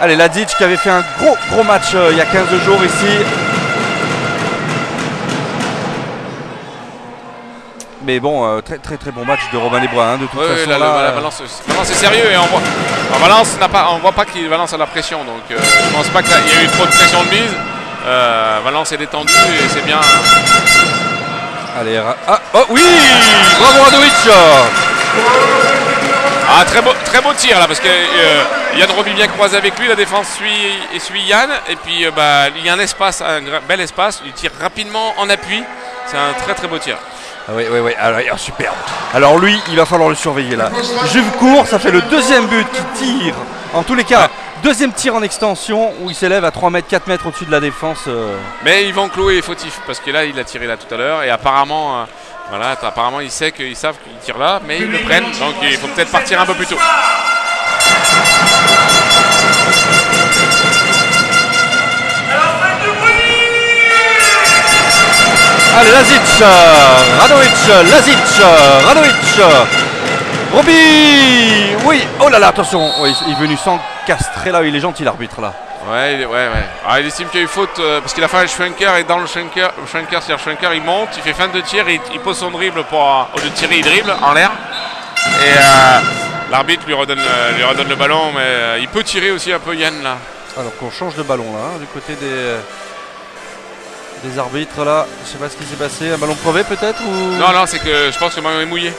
Allez, Ladic qui avait fait un gros match il y a 15 jours ici. Mais bon, très bon match de Romain Desbois, hein, de toute façon. Là, la Valence est sérieux et on voit pas que Valence a la pression. Donc je pense pas qu'il y a eu trop de pression de mise. Valence est détendu et c'est bien. Allez, oh oui, bravo Radovic. Ah, très beau tir là parce que Yann Roby vient croiser avec lui, la défense suit Yann et puis il y a un espace, un bel espace, il tire rapidement en appui, c'est un très beau tir. Ah oui, alors, superbe. Alors lui, il va falloir le surveiller là. Juve court, ça fait le deuxième but qui tire. En tous les cas, deuxième tir en extension où il s'élève à 3 mètres, 4 mètres au-dessus de la défense. Mais Yvan Clouet est fautif parce que là, il a tiré là tout à l'heure et apparemment, apparemment ils savent qu'ils tirent là, mais ils le prennent, donc il faut peut-être partir un peu plus tôt. Allez, Radovic, Roby, oui, oh là là, attention, oui, il est venu s'encastrer là, il est gentil l'arbitre là. Ouais. Ah, il estime qu'il y a eu faute parce qu'il a fait un Schwenker et dans le Schwenker, c'est-à-dire Schwenker, il monte, il fait fin de tir, il pose son dribble au lieu de tirer, il dribble en l'air. Et l'arbitre lui redonne le ballon, mais il peut tirer aussi un peu Yann là. Alors qu'on change de ballon là, hein, du côté des arbitres là, je sais pas ce qui s'est passé, un ballon crevé peut-être ou... Non, c'est que je pense que le ballon est mouillé.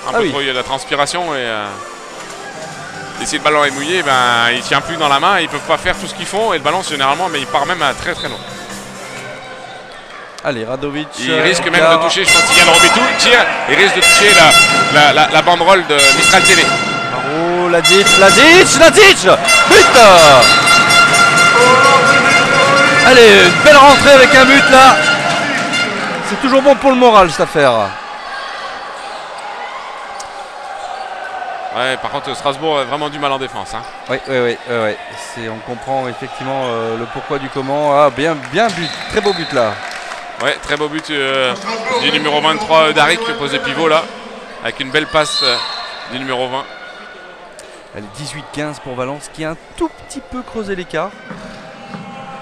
Un peu trop, il y a de la transpiration et si le ballon est mouillé, il tient plus dans la main, ils peuvent pas faire tout ce qu'ils font et le ballon généralement, mais il part même à très loin. Allez, Radovic. Il risque même de toucher, je pense qu'il y a le Robitou, tire, il risque de toucher la banderole de Mistral TV. Oh, Ladic, but. Allez, une belle rentrée avec un but là. C'est toujours bon pour le moral cette affaire. Ouais, par contre Strasbourg a vraiment du mal en défense. Hein. Oui. On comprend effectivement le pourquoi du comment. Ah, bien but, très beau but là. Ouais, très beau but du numéro 23 Darik qui pose le pivot là, avec une belle passe du numéro 20. Elle est 18-15 pour Valence qui a un tout petit peu creusé l'écart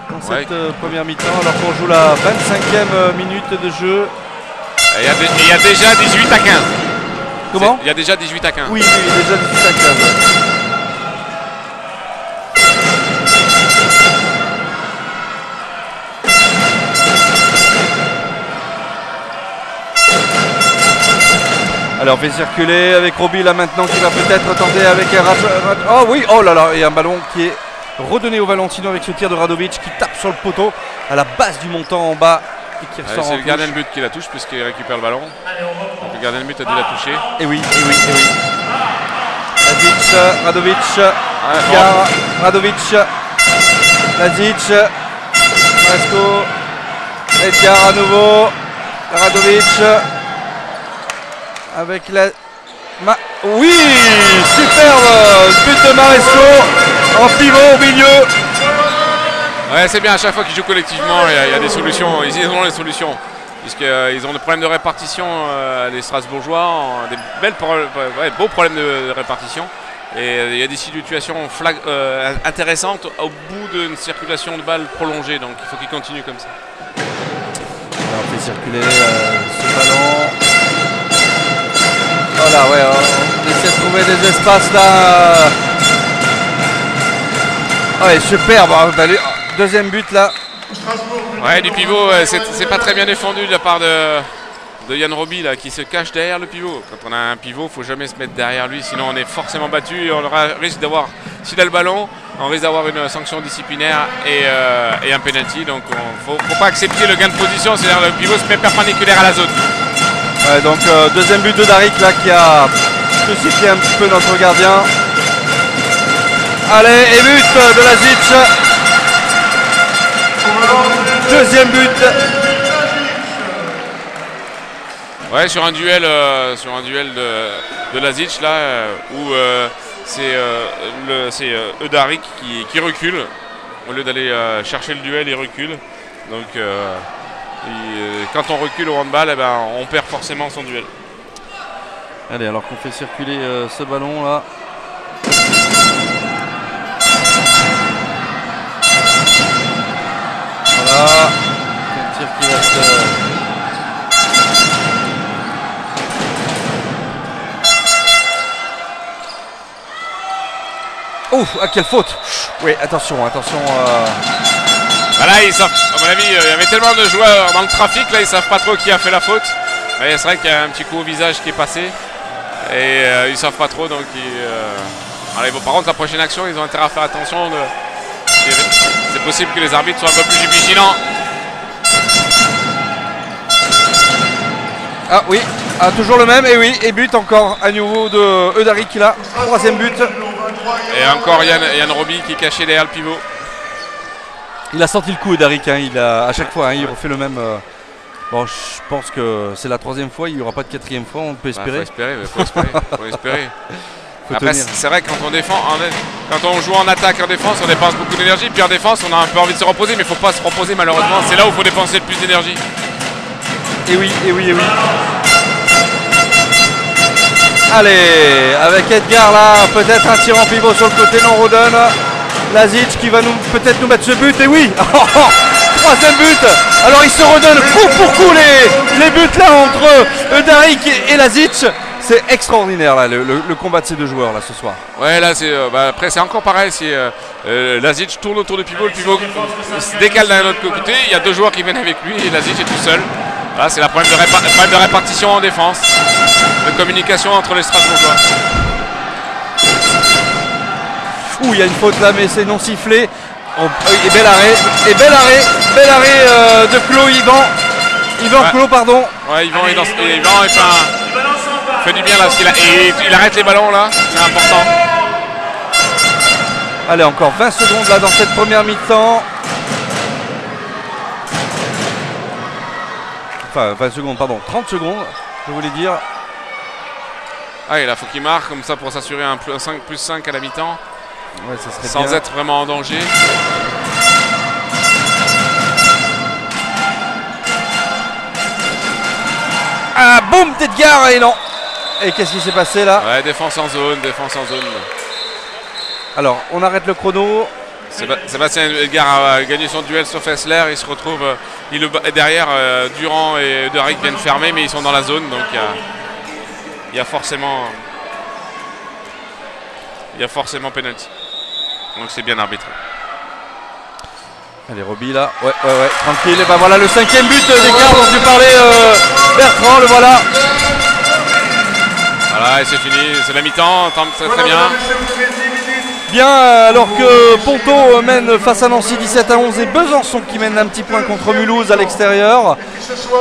dans cette première mi-temps alors qu'on joue la 25e minute de jeu. Et il y a déjà 18 à 15. Comment ? Il y a déjà 18 à 15. Oui, déjà 18 à 15. Alors on fait circuler avec Roby là maintenant qui va peut-être tenter avec oh oui, oh là là, et un ballon qui est redonné au Valentino avec ce tir de Radovic qui tape sur le poteau à la base du montant en bas et qui ressort. C'est le gardien de but qui la touche puisqu'il récupère le ballon. Donc le gardien de but a dû la toucher. Et oui. Radovic, Lazic, Maresco, Edgar à nouveau, Radovic. Avec la... Oui, superbe but de Maresco en pivot au milieu. Ouais, c'est bien, à chaque fois qu'ils jouent collectivement, il y a des solutions, ils ont les solutions. Puisqu'ils ont des problèmes de répartition, les Strasbourgeois, beaux problèmes de répartition. Et il y a des situations intéressantes au bout d'une circulation de balles prolongée, donc il faut qu'ils continuent comme ça. Alors, on fait circuler ce ballon. Voilà, on essaie de trouver des espaces là. Ouais, superbe. Deuxième but là. Ouais, du pivot, c'est pas très bien défendu de la part de Yann Roby là, qui se cache derrière le pivot. Quand on a un pivot, il ne faut jamais se mettre derrière lui, sinon on est forcément battu et on risque d'avoir, s'il a le ballon, on risque d'avoir une sanction disciplinaire et un penalty. Donc il ne faut pas accepter le gain de position, c'est-à-dire le pivot se met perpendiculaire à la zone. Ouais, donc deuxième but de Darik là qui a crucifié un petit peu notre gardien. Allez, et but de Lazic. Deuxième but. Ouais, sur un duel de Lazic là où c'est Darik qui recule au lieu d'aller chercher le duel, il recule. Donc quand on recule au handball, on perd forcément son duel. Allez, alors qu'on fait circuler ce ballon là. Voilà. Un tir qui va se... Oh, à quelle faute! Oui, attention, attention. Voilà, ils savent, à mon avis, il y avait tellement de joueurs dans le trafic, là, ils savent pas trop qui a fait la faute. Mais c'est vrai qu'il y a un petit coup au visage qui est passé. Et ils savent pas trop, donc allez, bon, par contre, la prochaine action, ils ont intérêt à faire attention. C'est possible que les arbitres soient un peu plus vigilants. Ah oui, ah, toujours le même, et oui, et but encore à nouveau de Eudarik là, troisième but. Et encore Yann Roby qui est caché derrière le pivot. Il a senti le coup Eudarik, hein, à chaque fois, hein, il refait le même. Bon, je pense que c'est la troisième fois, il n'y aura pas de quatrième fois, on peut espérer. Faut espérer, faut espérer, faut espérer. Faut Après, c'est vrai que quand on défend, quand on joue en attaque et en défense, on dépense beaucoup d'énergie. Puis en défense, on a un peu envie de se reposer, mais il ne faut pas se reposer malheureusement. C'est là où il faut dépenser le plus d'énergie. Et oui, et oui, et oui. Allez, avec Edgar là, peut-être un tir en pivot sur le côté, non Rodon. Lazic qui va peut-être nous mettre ce but, et oui. Troisième but. Alors il se redonne coup pour coup les buts là entre Eudarik et Lazic. C'est extraordinaire là, le combat de ces deux joueurs là ce soir. Ouais, là c'est après c'est encore pareil. Lazic tourne autour du pivot, le pivot se décale d'un autre côté. Il y a deux joueurs qui viennent avec lui et Lazic est tout seul. Là c'est le problème de répartition en défense, de communication entre les Strasbourgeois. Ouh, il y a une faute là, mais c'est non sifflé. Et bel arrêt de Clos, Yvan Clos, pardon. Ouais, Yvan fait du bien là, parce il arrête les ballons là, c'est important. Allez, encore 20 secondes là dans cette première mi-temps. Enfin, 20 secondes, pardon, 30 secondes, je voulais dire. Ah, et là, faut qu'il marque comme ça pour s'assurer un plus 5 à la mi-temps. Ouais, ça serait sans bien. Être vraiment en danger. Ah, boum, d'Edgar, et non. Et qu'est-ce qui s'est passé là? Ouais, défense en zone. Alors, on arrête le chrono. Sébastien Edgar a gagné son duel sur Fessler. Il se retrouve derrière. Durand et Eudarik viennent fermer, mais ils sont dans la zone, donc il y a forcément penalty. Donc c'est bien arbitré. Allez, Roby là, ouais, tranquille. Et ben voilà le cinquième but d'Edgar dont tu parlais, Bertrand, le voilà. Voilà, et c'est fini, c'est la mi-temps, très bien. Bien, alors que Ponto mène face à Nancy 17-11 et Besançon qui mène un petit point contre Mulhouse à l'extérieur.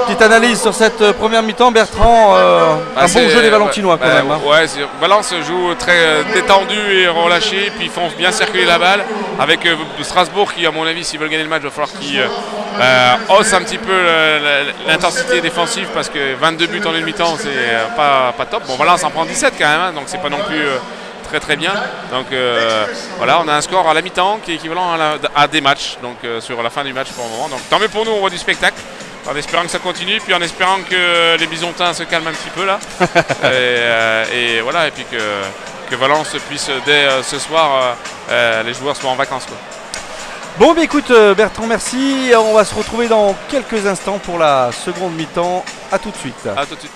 Petite analyse sur cette première mi-temps, Bertrand, un bon jeu des Valentinois quand même. Ouais, Valence joue très détendu et relâché, puis ils font bien circuler la balle. Avec Strasbourg qui, à mon avis, s'ils veulent gagner le match, il va falloir qu'ils haussent un petit peu l'intensité défensive, parce que 22 buts en une mi-temps, c'est pas top. Bon, Valence en prend 17 quand même, hein, donc c'est pas non plus très bien. Donc voilà, on a un score à la mi-temps qui est équivalent à des matchs, donc sur la fin du match pour le moment. Donc tant mieux pour nous, on voit du spectacle, en espérant que ça continue, puis en espérant que les Bisontins se calment un petit peu là. et voilà, et puis que Valence puisse dès ce soir, les joueurs soient en vacances, quoi. Bon, bah écoute Bertrand, merci. On va se retrouver dans quelques instants pour la seconde mi-temps. A tout de suite. À tout de suite.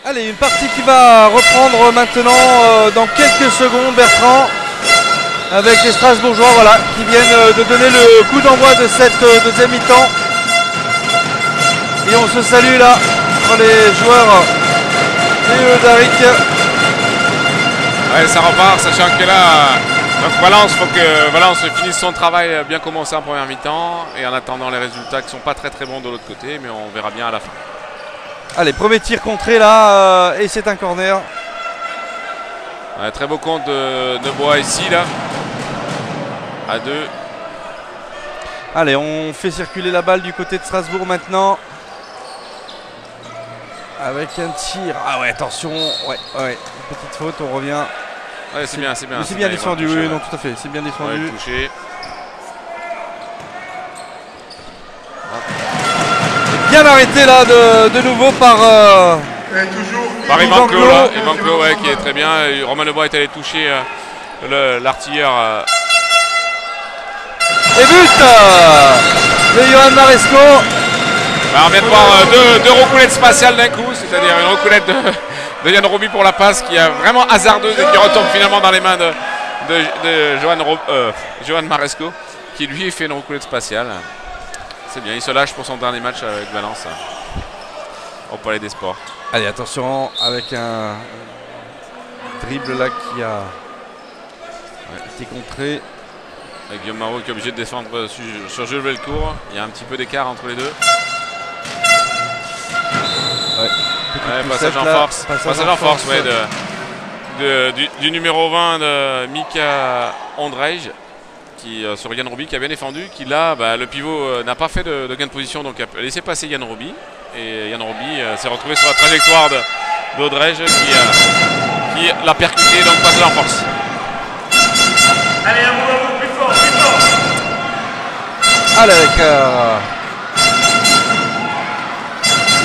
Allez, une partie qui va reprendre maintenant dans quelques secondes, Bertrand, avec les Strasbourgeois, voilà, qui viennent de donner le coup d'envoi de cette deuxième mi-temps. Et on se salue là entre les joueurs et Eudarik. Ouais, ça repart, sachant que là, donc Valence, faut que Valence finisse son travail bien commencé en première mi-temps, et en attendant les résultats qui sont pas très bons de l'autre côté, mais on verra bien à la fin. Allez, premier tir contré là, et c'est un corner. Ouais, très beau compte de Bois ici là. À 2. Allez, on fait circuler la balle du côté de Strasbourg maintenant. Avec un tir. Ah ouais, attention. Ouais, petite faute, on revient. Ouais, c'est bien, c'est bien. C'est bien descendu, oui, non, tout à fait. C'est bien descendu. Ouais, touché. Bien arrêté là de nouveau par Ivan Clos, là. Ivan Clos, ouais, qui est très bien. Romain Lebois est allé toucher l'artilleur. Et but de Johan Maresco. On vient de voir deux roucoulettes spatiales d'un coup, c'est-à-dire une roucoulette de Yann Roby pour la passe qui est vraiment hasardeuse et qui retombe finalement dans les mains de Johan Maresco, qui lui fait une roucoulette spatiale. C'est bien, il se lâche pour son dernier match avec Valence au Palais des Sports. Allez, attention avec un dribble là qui a été contré. Avec Guillaume Marot qui est obligé de défendre sur Jules Belcourt. Il y a un petit peu d'écart entre les deux. Passage en force. Passage en force, du numéro 20 de Mika Ondrej sur Yann Roby qui a bien défendu. Qui là, le pivot n'a pas fait de gain de position, donc a laissé passer Yann Roby. Et Yann Roby s'est retrouvé sur la trajectoire d'Ondrej qui l'a percuté, donc passage en force. Allez, un bout plus fort, Allez, avec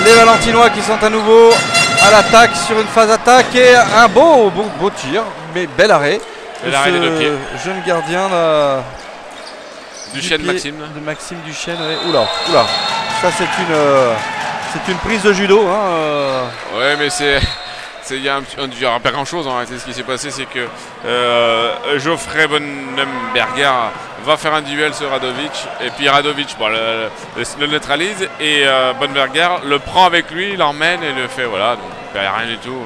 les Valentinois qui sont à nouveau à l'attaque sur une phase attaque et un beau tir, mais bel arrêt. Bel arrêt des deux pieds. Jeune gardien là, Duchesne Maxime. De Maxime Duchesne. Ouais. Oula. Ça c'est une prise de judo. Ouais, mais on ne dira pas grand chose en réalité. Ce qui s'est passé, c'est que Geoffrey Bonnemberger va faire un duel sur Radovic et puis Radovic le neutralise et Bonnemberger le prend avec lui, l'emmène et le fait, voilà, donc il n'y a rien du tout.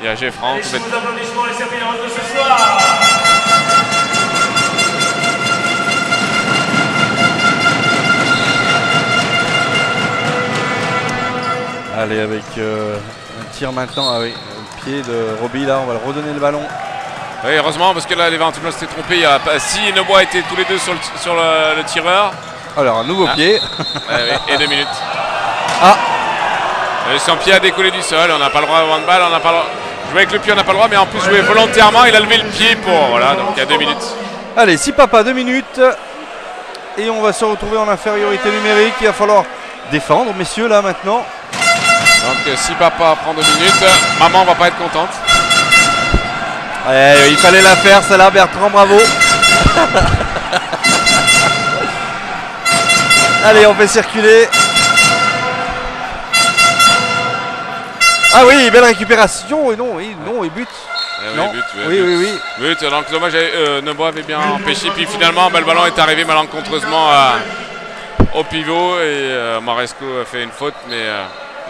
Il y a Geffran. Allez, sous vos applaudissements, les Serpillons de ce soir. Allez, avec un tir maintenant avec le pied de Roby, là, on va le redonner le ballon. Oui, heureusement, parce que là, les Valentinois s'étaient trompés. Si Nebois étaient tous les deux sur le tireur. Alors, un nouveau pied. Et 2 minutes. Son pied a décollé du sol, on n'a pas le droit de balle, on n'a pas le droit. Jouer avec le pied, on n'a pas le droit, mais en plus jouer volontairement, il a levé le pied pour. Voilà, donc il y a 2 minutes. Allez, si papa, 2 minutes. Et on va se retrouver en infériorité numérique. Il va falloir défendre, messieurs, là, maintenant. Donc si papa prend 2 minutes, maman va pas être contente. Ouais, il fallait la faire, celle-là, Bertrand, bravo. Allez, on fait circuler. Ah oui, belle récupération. Et non, et but. Non. Oui. But, donc dommage, Nebois avait bien empêché. Puis finalement, le ballon est arrivé malencontreusement au pivot. Et Maresco a fait une faute, mais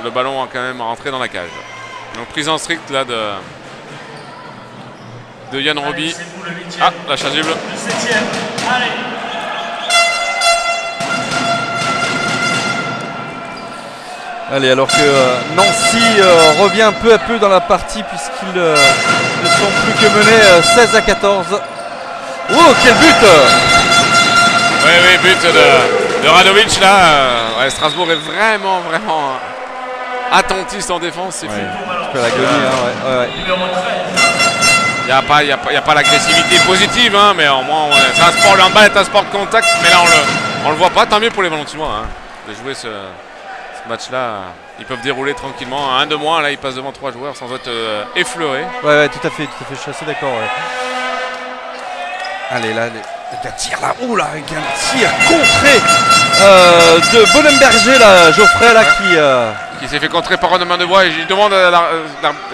le ballon a quand même rentré dans la cage. Donc prise en strict là de Yann Roby. Ah, la chasuble. Le 7e. Allez. Allez, alors que Nancy revient peu à peu dans la partie puisqu'ils ne sont plus que menés 16-14. Oh, quel but! Oui, but de Radovic là. Strasbourg est vraiment attentiste en défense, c'est fou. C'est l'agonie, ouais. Il n'y a pas l'agressivité positive, hein, mais au moins, c'est un sport, le handball est un sport de contact, mais là on le voit pas, tant mieux pour les Valentinois de jouer ce match-là. Ils peuvent dérouler tranquillement, un de moins, là ils passent devant 3 joueurs sans être effleurés. Ouais, tout à fait, je suis assez d'accord. Ouais. Allez, là, avec un tir là, avec un tir contré de Bonnemberger, là, Geoffrey, là, qui s'est fait contrer par Romain Lebois. Et je demande à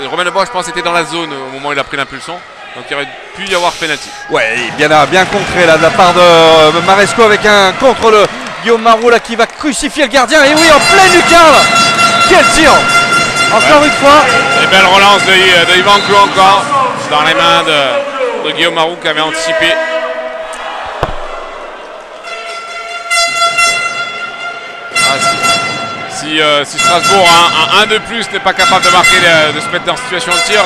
Romain Lebois, je pense, était dans la zone au moment où il a pris l'impulsion. Donc il aurait pu y avoir pénalty. Ouais, bien contré là de la part de Maresco avec un contre le Guillaume Marot là qui va crucifier le gardien. Et oui, en pleine lucarne. Quel tir! Encore une fois. Et belle relance de Ivan Clos encore dans les mains de Guillaume Marot qui avait anticipé. Si Strasbourg, un de plus, n'est pas capable de marquer, de se mettre dans situation de tir.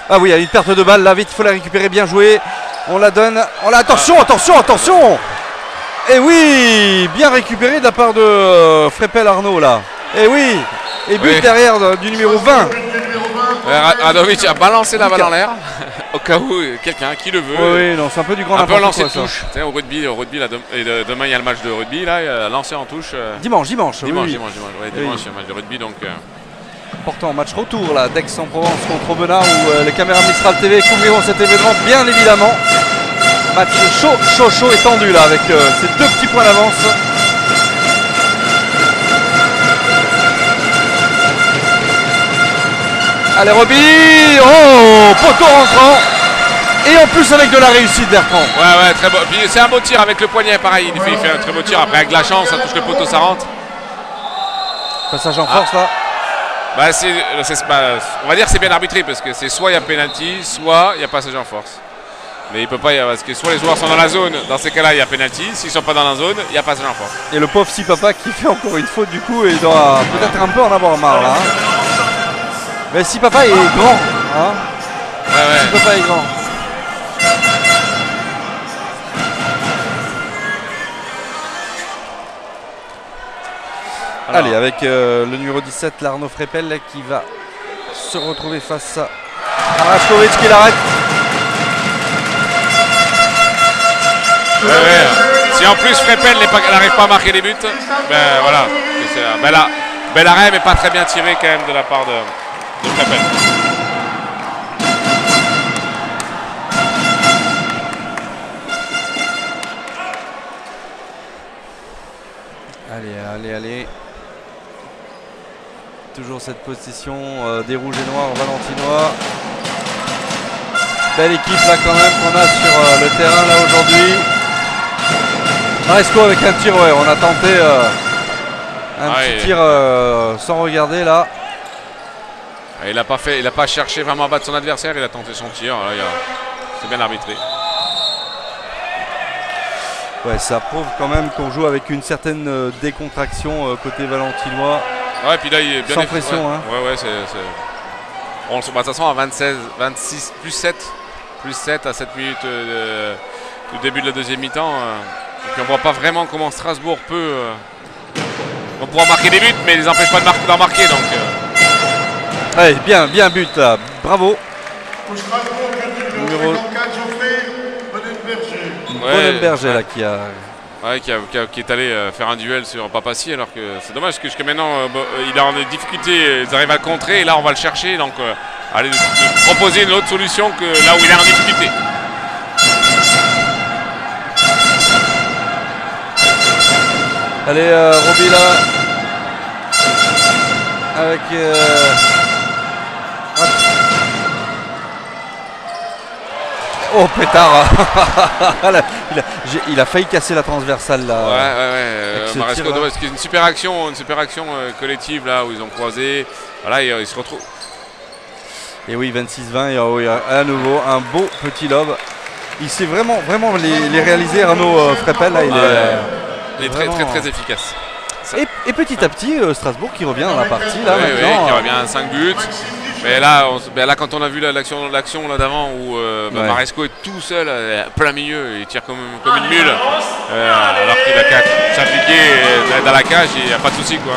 Ah oui, il y a une perte de balle là, vite, il faut la récupérer, bien joué. On la donne. Attention, attention, attention. Et oui, bien récupéré de la part de Freppel Arnaud là. Et oui, et but derrière du numéro 20. Radovic a balancé la balle en l'air au cas où quelqu'un qui le veut. Oui, non, c'est un peu du grand un peu n'importe lancé quoi, de touche. Au rugby là, demain il y a le match de rugby là, il a lancé en touche. Dimanche, Dimanche, oui. dimanche, il y a un match de rugby donc. Important match retour là d'Aix-en-Provence contre Aubenas où les caméras Mistral TV couvriront cet événement bien évidemment. Match chaud et tendu là avec ces 2 petits points d'avance. Allez Roby, oh poteau rentrant et en plus avec de la réussite Bertrand. Ouais très beau. Puis c'est un beau tir avec le poignet pareil, il fait un très beau tir après avec de la chance, ça touche le poteau, ça rentre. Passage en force là. Bah on va dire que c'est bien arbitré parce que c'est soit il y a penalty, soit il y a passage en force. Mais il peut pas y avoir, parce que soit les joueurs sont dans la zone, dans ces cas-là il y a penalty, s'ils sont pas dans la zone, il y a passage en force. Et le pauvre Sipapa qui fait encore une faute du coup et il doit peut-être un peu en avoir marre là. Mais Sipapa est grand. Hein. Sipapa est grand. Alors. Allez, avec le numéro 17, l'Arnaud Freppel qui va se retrouver face à Rachkovic qui l'arrête. Si en plus Freppel n'arrive pas à marquer des buts, ben voilà. C'est un bel arrêt mais pas très bien tiré quand même de la part de Freppel. Allez. Toujours cette position des rouges et noirs valentinois. Belle équipe là quand même qu'on a sur le terrain là aujourd'hui. Maresco avec un tir, ouais, on a tenté un petit tir sans regarder là. Il n'a pas cherché vraiment à battre son adversaire, il a tenté son tir. C'est bien arbitré. Ouais, ça prouve quand même qu'on joue avec une certaine décontraction côté valentinois. Ouais, puis là il est bien sans pression. Hein. Ouais, on se bat de toute façon à 26, plus 7 à 7 minutes du début de la deuxième mi-temps. Et puis on voit pas vraiment comment Strasbourg peut. On pourra marquer des buts, mais ils les empêchent pas d'en marquer. Donc. Ouais, bien but là, bravo. Numéro Bonenberger là qui a. Ouais, qui est allé faire un duel sur Papassi, alors que c'est dommage que jusqu'à maintenant il a des difficultés, ils arrivent à le contrer et là on va le chercher, donc aller proposer une autre solution que là où il est en difficulté. Allez Roby là avec oh pétard. Il a failli casser la transversale là. Ouais. Maresco, c'est une super action collective là où ils ont croisé. Voilà, ils se retrouvent. Et oui, 26-20 et à nouveau un beau petit lob. Il sait vraiment les réaliser, Arnaud Freppel là. Il est très efficace. Et petit à petit, Strasbourg qui revient dans la partie là maintenant. Oui, qui revient à 5 buts. Mais là, quand on a vu l'action là d'avant où Maresco est tout seul, plein milieu, il tire comme une mule, alors qu'il a qu'à s'appliquer dans la cage, il n'y a pas de souci quoi.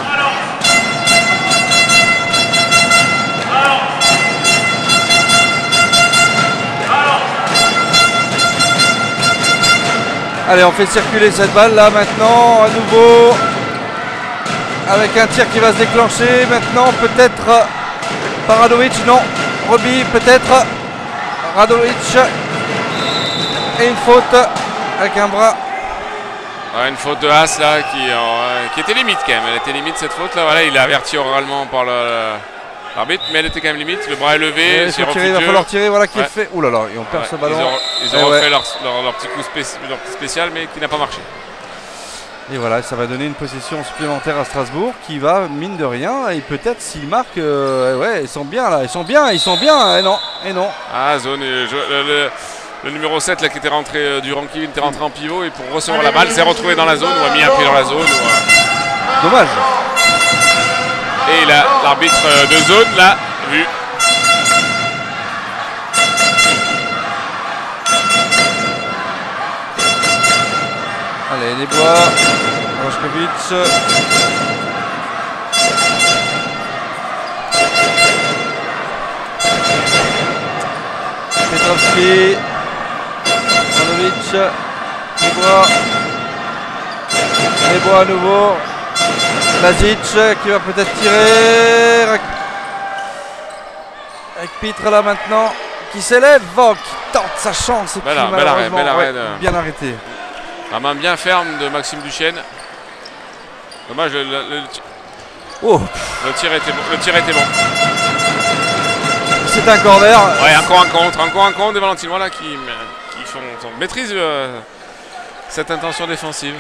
Allez, on fait circuler cette balle là maintenant, à nouveau, avec un tir qui va se déclencher maintenant, peut-être par Radovic, non, Roby peut-être, Radovic, et une faute avec un bras. Ouais, une faute de Haas là qui était limite quand même, elle était limite cette faute là, voilà, il est averti oralement par l'arbitre, mais elle était quand même limite, le bras est levé, il va falloir tirer, voilà qui est fait. Ouh là là, et on perd ce ballon. Ils ont refait leur petit coup spécial mais qui n'a pas marché. Et voilà, ça va donner une possession supplémentaire à Strasbourg qui va, mine de rien, et peut-être s'ils marquent, ouais, ils sont bien là, ils sont bien, et non. Ah, zone, le numéro 7 là qui était rentré, Durand-Kivin était rentré en pivot et pour recevoir la balle, s'est retrouvé dans la zone ou a mis un pied dans la zone. Dommage. Et l'arbitre de zone l'a vu. Allez, Desbois, Rochkovic. Petrovski, Manovic, Desbois à nouveau, Lazic qui va peut-être tirer, avec Pitre là maintenant, qui s'élève, qui tente sa chance et Bel qui arrêt, malheureusement bel arrêt bien arrêté. La main bien ferme de Maxime Duchesne. Dommage, le tir était bon. C'est un corner. Ouais, encore un contre des Valentinois là qui maîtrisent cette intention défensive.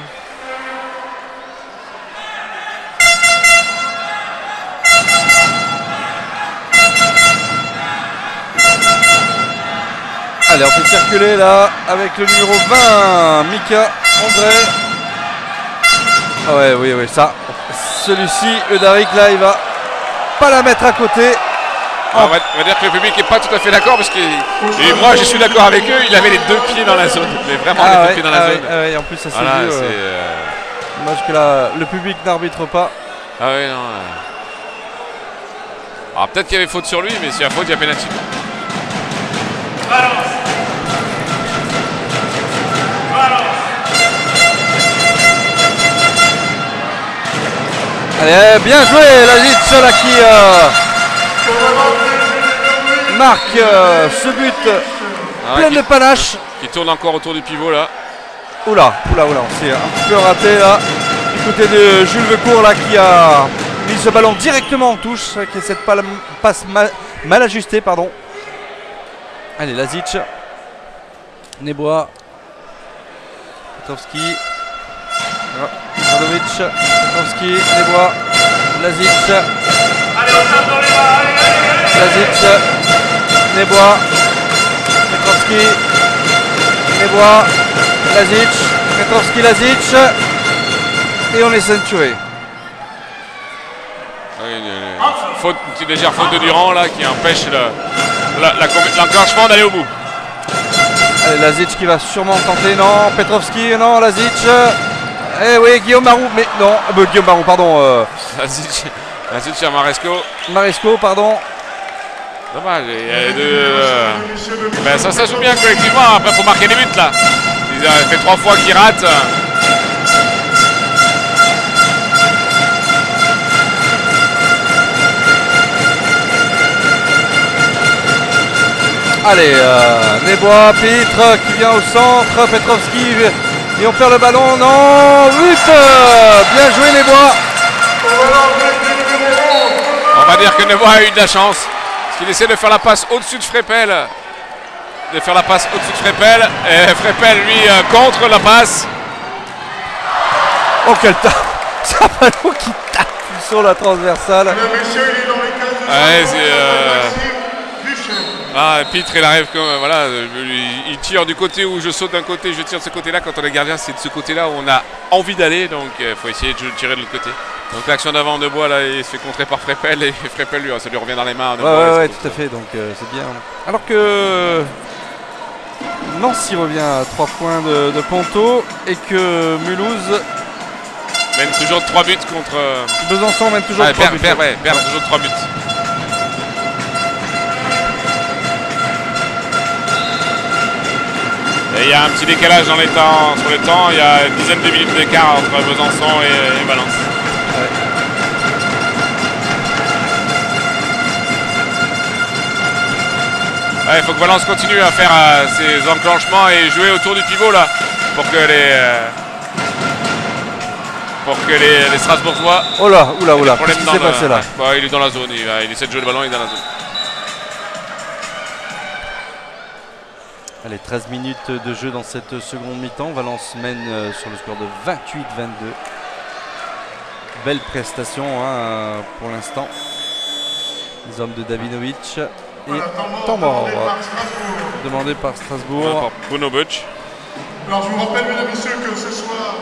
Allez, on fait circuler là avec le numéro 20, Mika André. Ah ouais, oui, ça. Celui-ci, Eudarik, là, il va pas la mettre à côté. On va dire que le public n'est pas tout à fait d'accord parce que et moi je suis d'accord avec eux, il avait les 2 pieds dans la zone, mais vraiment les 2 pieds dans la zone. Ouais, en plus ça s'est voilà, vu. Dommage que là, le public n'arbitre pas. Ah ouais, non. Alors peut-être qu'il y avait faute sur lui, mais s'il y a faute, il y a pénalty. Allez, bien joué, Lazic là qui marque ce but plein de panache. Qui tourne encore autour du pivot là. Oula, on s'est un petit peu raté là. Du côté de Jules Vecourt là qui a mis ce ballon directement en touche, qui est cette passe mal ajustée, pardon. Allez, Lazic, Desbois, Petrovski, Radovic, Petrovski, Desbois, Lazic, Lazic, Desbois, Petrovski, Desbois, Lazic, Petrovski, Lazic, et on est ceinturé. Faute, une petite légère faute de Durand là qui empêche l'enclenchement d'aller au bout. Allez, Lazic qui va sûrement tenter, non, Petrovski, non, Lazic. Eh oui, Guillaume Marou, mais non, Guillaume Marou, pardon. Lazic à Maresco, pardon. Dommage, ben ça joue bien collectivement, après il faut marquer des buts là. Il a fait 3 fois qu'il rate. Allez, Desbois, Pitre qui vient au centre, Petrovski, et on perd le ballon, non, but, bien joué Desbois. On va dire que Desbois a eu de la chance, parce qu'il essaie de faire la passe au-dessus de Frépel. Et Frépel lui contre la passe. Oh quel tape, c'est un ballon qui tape sur la transversale. Pitre il arrive comme voilà, il tire du côté où je saute d'un côté, je tire de ce côté-là. Quand on est gardien, c'est de ce côté-là où on a envie d'aller, donc il faut essayer de tirer de l'autre côté. Donc l'action d'avant de Bois là, il se fait contrer par Frépel et Frépel lui, ça lui revient dans les mains. Ouais, tout à fait, donc c'est bien. Alors que Nancy revient à 3 points de Ponto et que Mulhouse mène toujours 3 buts contre Besançon mène toujours 3 buts. Perd toujours 3 buts. Et il y a un petit décalage dans les temps, sur les temps, il y a une dizaine de minutes d'écart entre Besançon et Valence. Il faut que Valence continue à faire ses enclenchements et jouer autour du pivot là pour que les Strasbourgeois. Oh là, qu'est-ce qui s'est passé là? Il est dans la zone, il essaie de jouer le ballon, il est dans la zone. Allez, 13 minutes de jeu dans cette seconde mi-temps. Valence mène sur le score de 28-22. Belle prestation pour l'instant. Les hommes de Davinovic et temps mort demandé par Strasbourg. Par Bruno Butch. Alors je vous rappelle, mesdames et messieurs, que ce soir,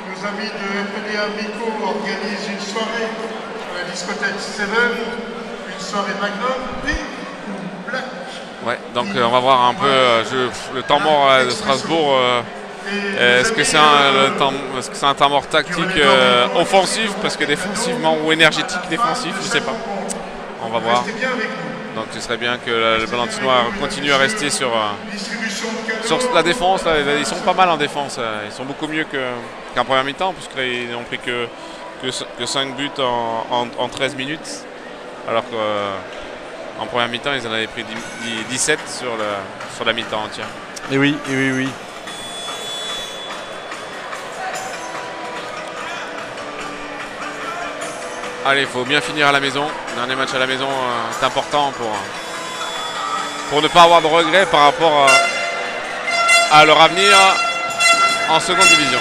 nos amis de FNA Mico organisent une soirée à la discothèque Seven, une soirée Magnum et Black. Ouais, donc on va voir un peu le temps mort de Strasbourg Est-ce que c'est un temps mort tactique offensif parce que défensivement ou énergétique défensif, je sais pas. On va voir. Donc ce serait bien que le Valentinois continue à rester sur la défense. Là, ils sont pas mal en défense. Ils sont beaucoup mieux qu'en première mi-temps puisqu'ils n'ont pris que 5 buts en 13 minutes. Alors qu'en première mi-temps, ils en avaient pris 17 sur la mi-temps entière. Et oui, et oui, oui. Allez, il faut bien finir à la maison. Le dernier match à la maison est important pour ne pas avoir de regrets par rapport à leur avenir en seconde division.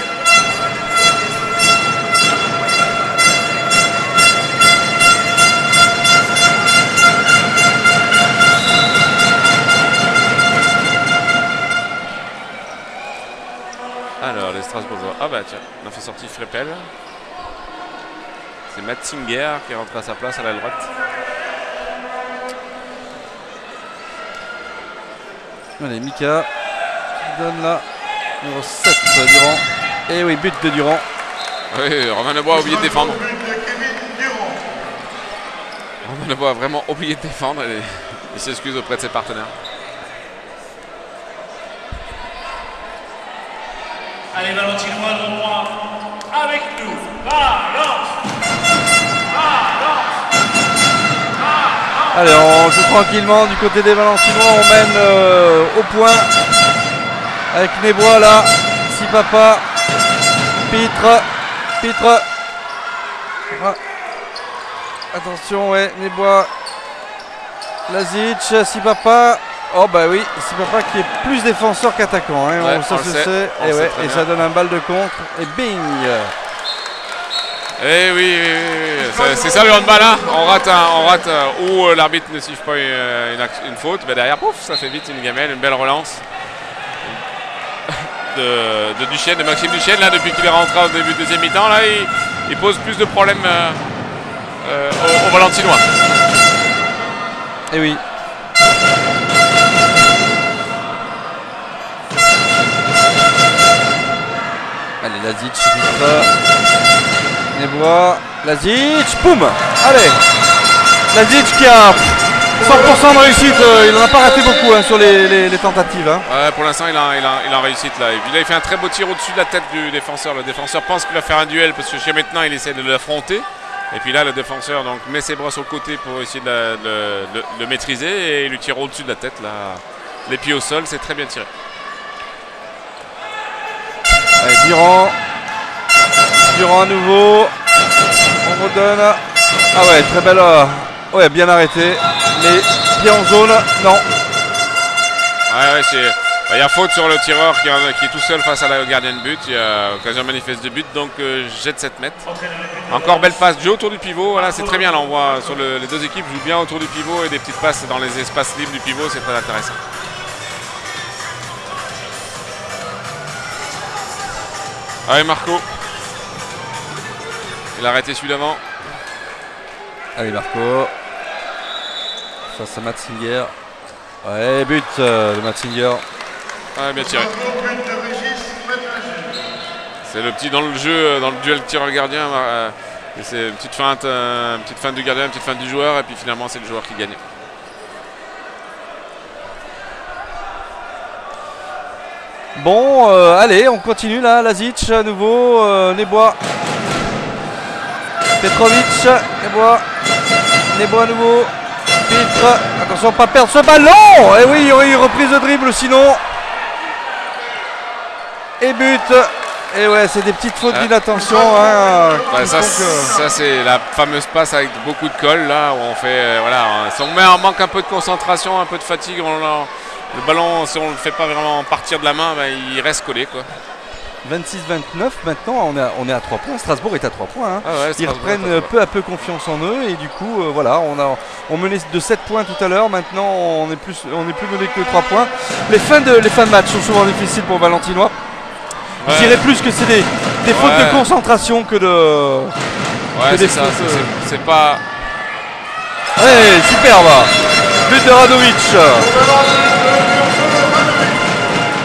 Alors, les Strasbourgeois. Ah bah tiens, on a fait sortir Freppel. C'est Matzinger qui est rentré à sa place à la droite. Allez, Mika qui donne là numéro 7 Durand. Et oui, but de Durand. Oui, Romain Lebois a oublié de défendre. Romain Lebois a vraiment oublié de défendre et il s'excuse auprès de ses partenaires. Allez, Valentinois, droit avec nous. Valence. Allez, on joue tranquillement du côté des Valentinois. On mène au point avec Nebois là. Sipapa, Pitre. Ah. Attention, ouais, Nebois, Lazic, Sipapa. Oh bah oui, Sipapa qui est plus défenseur qu'attaquant. Hein. Ouais, ça se sait. Et, ouais, et ça donne un balle de contre. Et bing. Eh oui. C'est ça le handball, hein. On rate où l'arbitre ne siffle pas une faute. Ben derrière, pouf, ça fait vite une gamelle, une belle relance de Duchesne, de Maxime Duchesne. Là, depuis qu'il est rentré au début de deuxième mi-temps, là, il pose plus de problèmes aux Valentinois. Eh oui. Allez, Lazic, Nebois, Lazic, boum. Allez, Lazic qui a 100% de réussite, il n'en a pas raté beaucoup hein, sur les tentatives. Hein. Ouais, pour l'instant, il a réussite là. Et puis là, il fait un très beau tir au-dessus de la tête du défenseur. Le défenseur pense qu'il va faire un duel parce que jusqu'à maintenant, il essaie de l'affronter. Et puis là, le défenseur donc, met ses bras sur le côté pour essayer de le maîtriser et il lui tire au-dessus de la tête. Là. Les pieds au sol, c'est très bien tiré. Allez, Durand à nouveau. On redonne. Ah ouais, très belle. Ouais, bien arrêté. Les pieds en zone, non. Ouais, il y a faute sur le tireur qui est tout seul face à la gardienne de but. Il y a occasion manifeste de but, donc jette 7 mètres. Encore belle passe du autour du pivot. Voilà, c'est très bien. Là, on voit sur les deux équipes jouent bien autour du pivot et des petites passes dans les espaces libres du pivot. C'est très intéressant. Allez, Marco. Il a arrêté celui d'avant. Allez, Marco. Face à Matzinger. Ouais, but de Matzinger. Ouais, bien tiré. C'est le petit dans le jeu, dans le duel tireur-gardien. C'est une petite feinte du gardien, une petite feinte du joueur. Et puis finalement, c'est le joueur qui gagne. Bon, allez, on continue là. Lazic à nouveau. Nebois. Petrovic. Nebois à nouveau. Pitre. Attention, pas perdre ce ballon. Et oui, il y aurait eu reprise de dribble sinon. Et but. Et ouais, c'est des petites fautes d'inattention. Hein, ouais, ça c'est la fameuse passe avec beaucoup de colle là où on fait voilà, si on manque un peu de concentration, un peu de fatigue, le ballon, si on ne le fait pas vraiment partir de la main, ben, il reste collé quoi. 26-29, maintenant on est à 3 points. Strasbourg est à 3 points. Hein. Ah ouais, ils reprennent peu à peu confiance en eux et du coup voilà, on menait de 7 points tout à l'heure. Maintenant on est plus mené que 3 points. Les fins de match sont souvent difficiles pour Valentinois. Ouais. Je dirais plus que c'est des fautes de concentration que de. Ouais, c'est ça. C'est pas. Ouais, superbe. But de Radovic.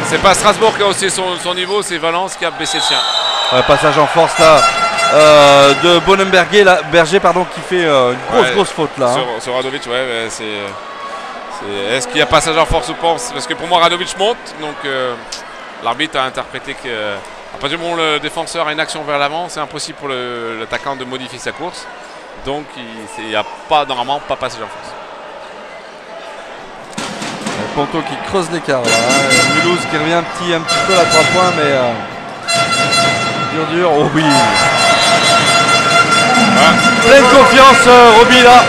C'est pas Strasbourg qui a haussé son niveau, c'est Valence qui a baissé le sien. Passage en force là de Bonenberger Berger pardon, qui fait une grosse faute là. Sur Radovic, ouais, est-ce qu'il y a passage en force ou pas? Parce que pour moi Radovic monte, donc l'arbitre a interprété que à partir du moment où le défenseur a une action vers l'avant, c'est impossible pour l'attaquant de modifier sa course. Donc il n'y a normalement pas passage en force. Ponto qui creuse l'écart là, hein. Mulhouse qui revient un petit peu à 3 points, mais dur, oh oui. Pleine confiance Roby là.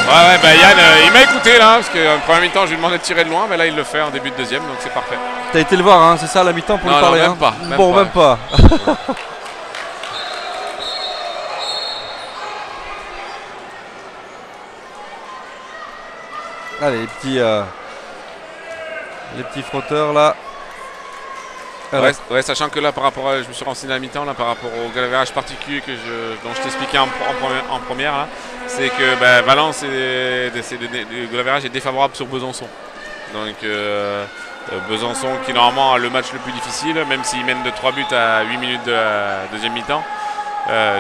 Ouais, bah Yann, il m'a écouté là, parce qu'en première mi-temps je lui demandais de tirer de loin, mais là il le fait en début de deuxième, donc c'est parfait. T'as été le voir, hein, c'est ça la mi-temps pour lui parler? Même hein. pas. Même pas. Allez, les petits frotteurs là. Ouais, sachant que là par rapport à, je me suis renseigné à la mi-temps là par rapport au galavérage particulier dont je t'expliquais en première là, c'est que Valence le galavérage est défavorable sur Besançon. Donc Besançon qui normalement a le match le plus difficile, même s'il mène de 3 buts à 8 minutes de la deuxième mi-temps.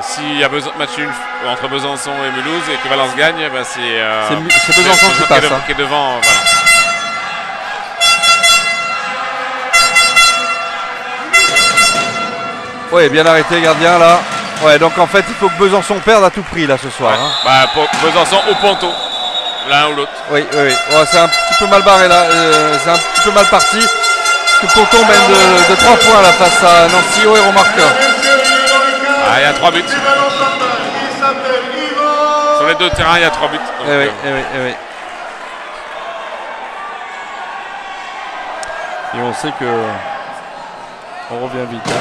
S'il y a match nul entre Besançon et Mulhouse et que Valence gagne, c'est Besançon qui passe, qui est devant Valence. Ouais, bien arrêté gardien là. Ouais, donc en fait il faut que Besançon perde à tout prix là ce soir. Ouais. Hein. Pour Besançon ou Ponto, l'un ou l'autre. Oui. Ouais, c'est un petit peu mal barré là, c'est un petit peu mal parti. Parce que Ponto mène de 3 points là face à Nancy. Oh, et remarque. Il y a 3 buts. Sur les deux terrains, il y a 3 buts. Donc, oui. Et on sait que on revient vite. Hein.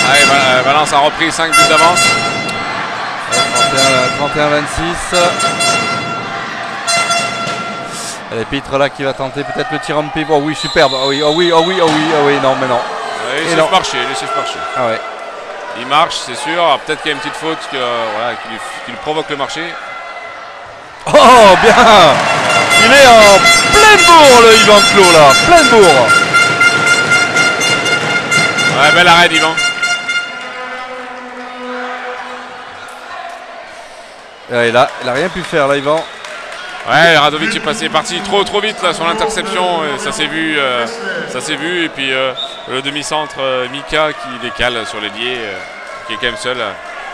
Allez, Valence a repris 5 buts d'avance. 31-26. Et Pitre là qui va tenter peut-être le tir en pied. Oh oui, superbe. Oh oui, non mais non. Il laisse marcher. Ah ouais. Il marche, c'est sûr. Peut-être qu'il y a une petite faute qui lui provoque le marché. Oh bien. Il est en pleine bourre le Yvan Clos là. Pleine bourre. Ouais, bel arrêt d'Yvan. Et là, il n'a rien pu faire là, Yvan. Ouais, Radovic est parti trop vite là sur l'interception. Ça s'est vu. Et puis le demi-centre Mika qui décale sur l'ailier, qui est quand même seul.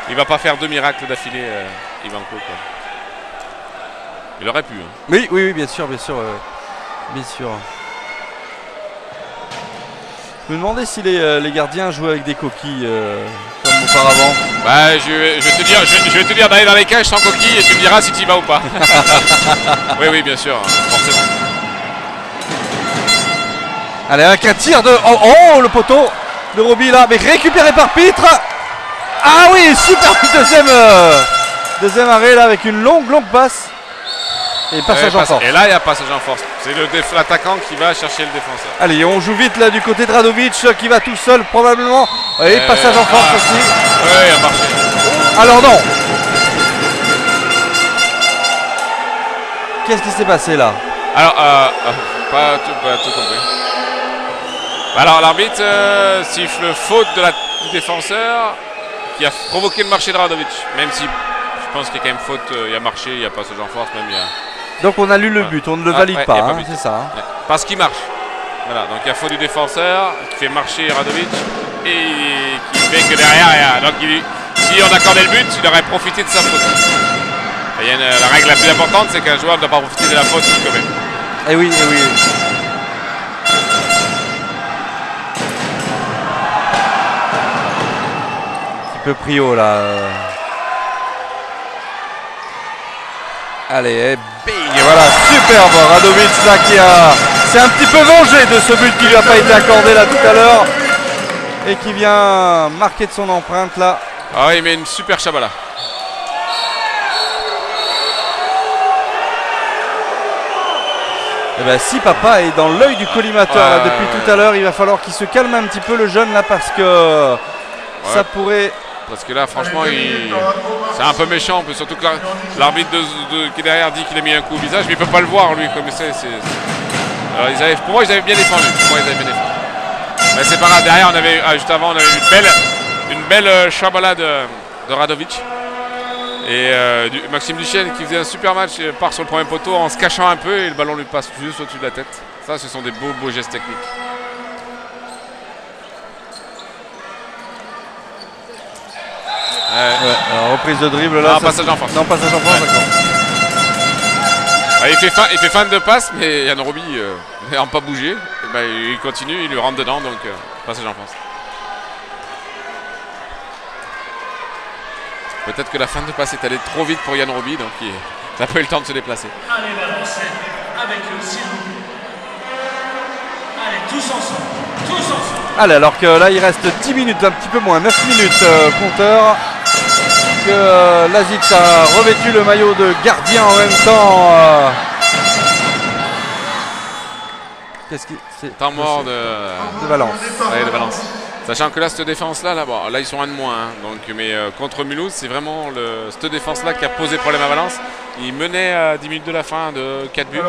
Il va pas faire 2 miracles d'affilée, Yvan Clos. Il aurait pu. Hein. Oui, bien sûr. Je me demandais si les gardiens jouaient avec des coquilles comme auparavant. Je vais te dire d'aller dans les cages sans coquilles et tu me diras si tu y vas ou pas. Oui, bien sûr, forcément. Allez, avec un tir de... Oh, le poteau de Roby là, mais récupéré par Pitre. Ah oui, super deuxième arrêt là avec une longue passe. Et passage en force. Et là, il y a passage en force. C'est l'attaquant qui va chercher le défenseur. Allez, on joue vite là du côté de Radovic qui va tout seul probablement. Et passage en force aussi. Oui, il a marché. Alors non. Qu'est-ce qui s'est passé là? Alors, pas tout compris. Alors, l'arbitre siffle faute du défenseur qui a provoqué le marché de Radovic. Même si je pense qu'il y a quand même faute, il y a marché, il y a passage en force, même il y a... Donc on annule le but, on ne le valide pas, hein, c'est ça. Hein. Ouais. Parce qu'il marche. Voilà, donc il y a faute du défenseur qui fait marcher Radovic et qui fait que derrière, donc si on accordait le but, il aurait profité de sa faute. Et la règle la plus importante, c'est qu'un joueur ne doit pas profiter de la faute qu'il commet. Eh oui. Un petit peu pris haut là. Allez, bing, et voilà, superbe Radovic là qui s'est un petit peu vengé de ce but qui lui a pas été accordé là tout à l'heure et qui vient marquer de son empreinte là. Ah, il met une super chabala. Et ben si papa est dans l'œil du collimateur là, depuis tout à l'heure, il va falloir qu'il se calme un petit peu le jeune là parce que ça pourrait parce que là, franchement, c'est un peu méchant. Surtout que l'arbitre qui est derrière dit qu'il a mis un coup au visage, mais il ne peut pas le voir, lui, comme c'est. Alors, pour moi, ils avaient bien défendu. Mais c'est pas grave. Derrière, on avait, juste avant, on avait une belle Chabala de Radovic. Et Maxime Duchesne qui faisait un super match part sur le premier poteau en se cachant un peu et le ballon lui passe juste au-dessus de la tête. Ça, ce sont des beaux gestes techniques. Alors, reprise de dribble là. Non, passage en force. Non, passage en force, d'accord. Il fait fin de passe, mais Yann Roby n'ayant pas bougé, il continue, il lui rentre dedans, donc passage en force. Peut-être que la fin de passe est allée trop vite pour Yann Roby, donc il n'a pas eu le temps de se déplacer. Allez, balancez avec le s'il vous plaît. Allez, tous ensemble. Allez, alors que là, il reste 10 minutes, un petit peu moins, 9 minutes compteur. Que Lazic a revêtu le maillot de gardien en même temps. Qu'est-ce qui c'est? Temps mort de Valence. Ouais, de Valence. Sachant que là, cette défense-là, là, ils sont un de moins. Donc, mais contre Mulhouse, c'est vraiment cette défense-là qui a posé problème à Valence. Ils menaient à 10 minutes de la fin de 4 buts.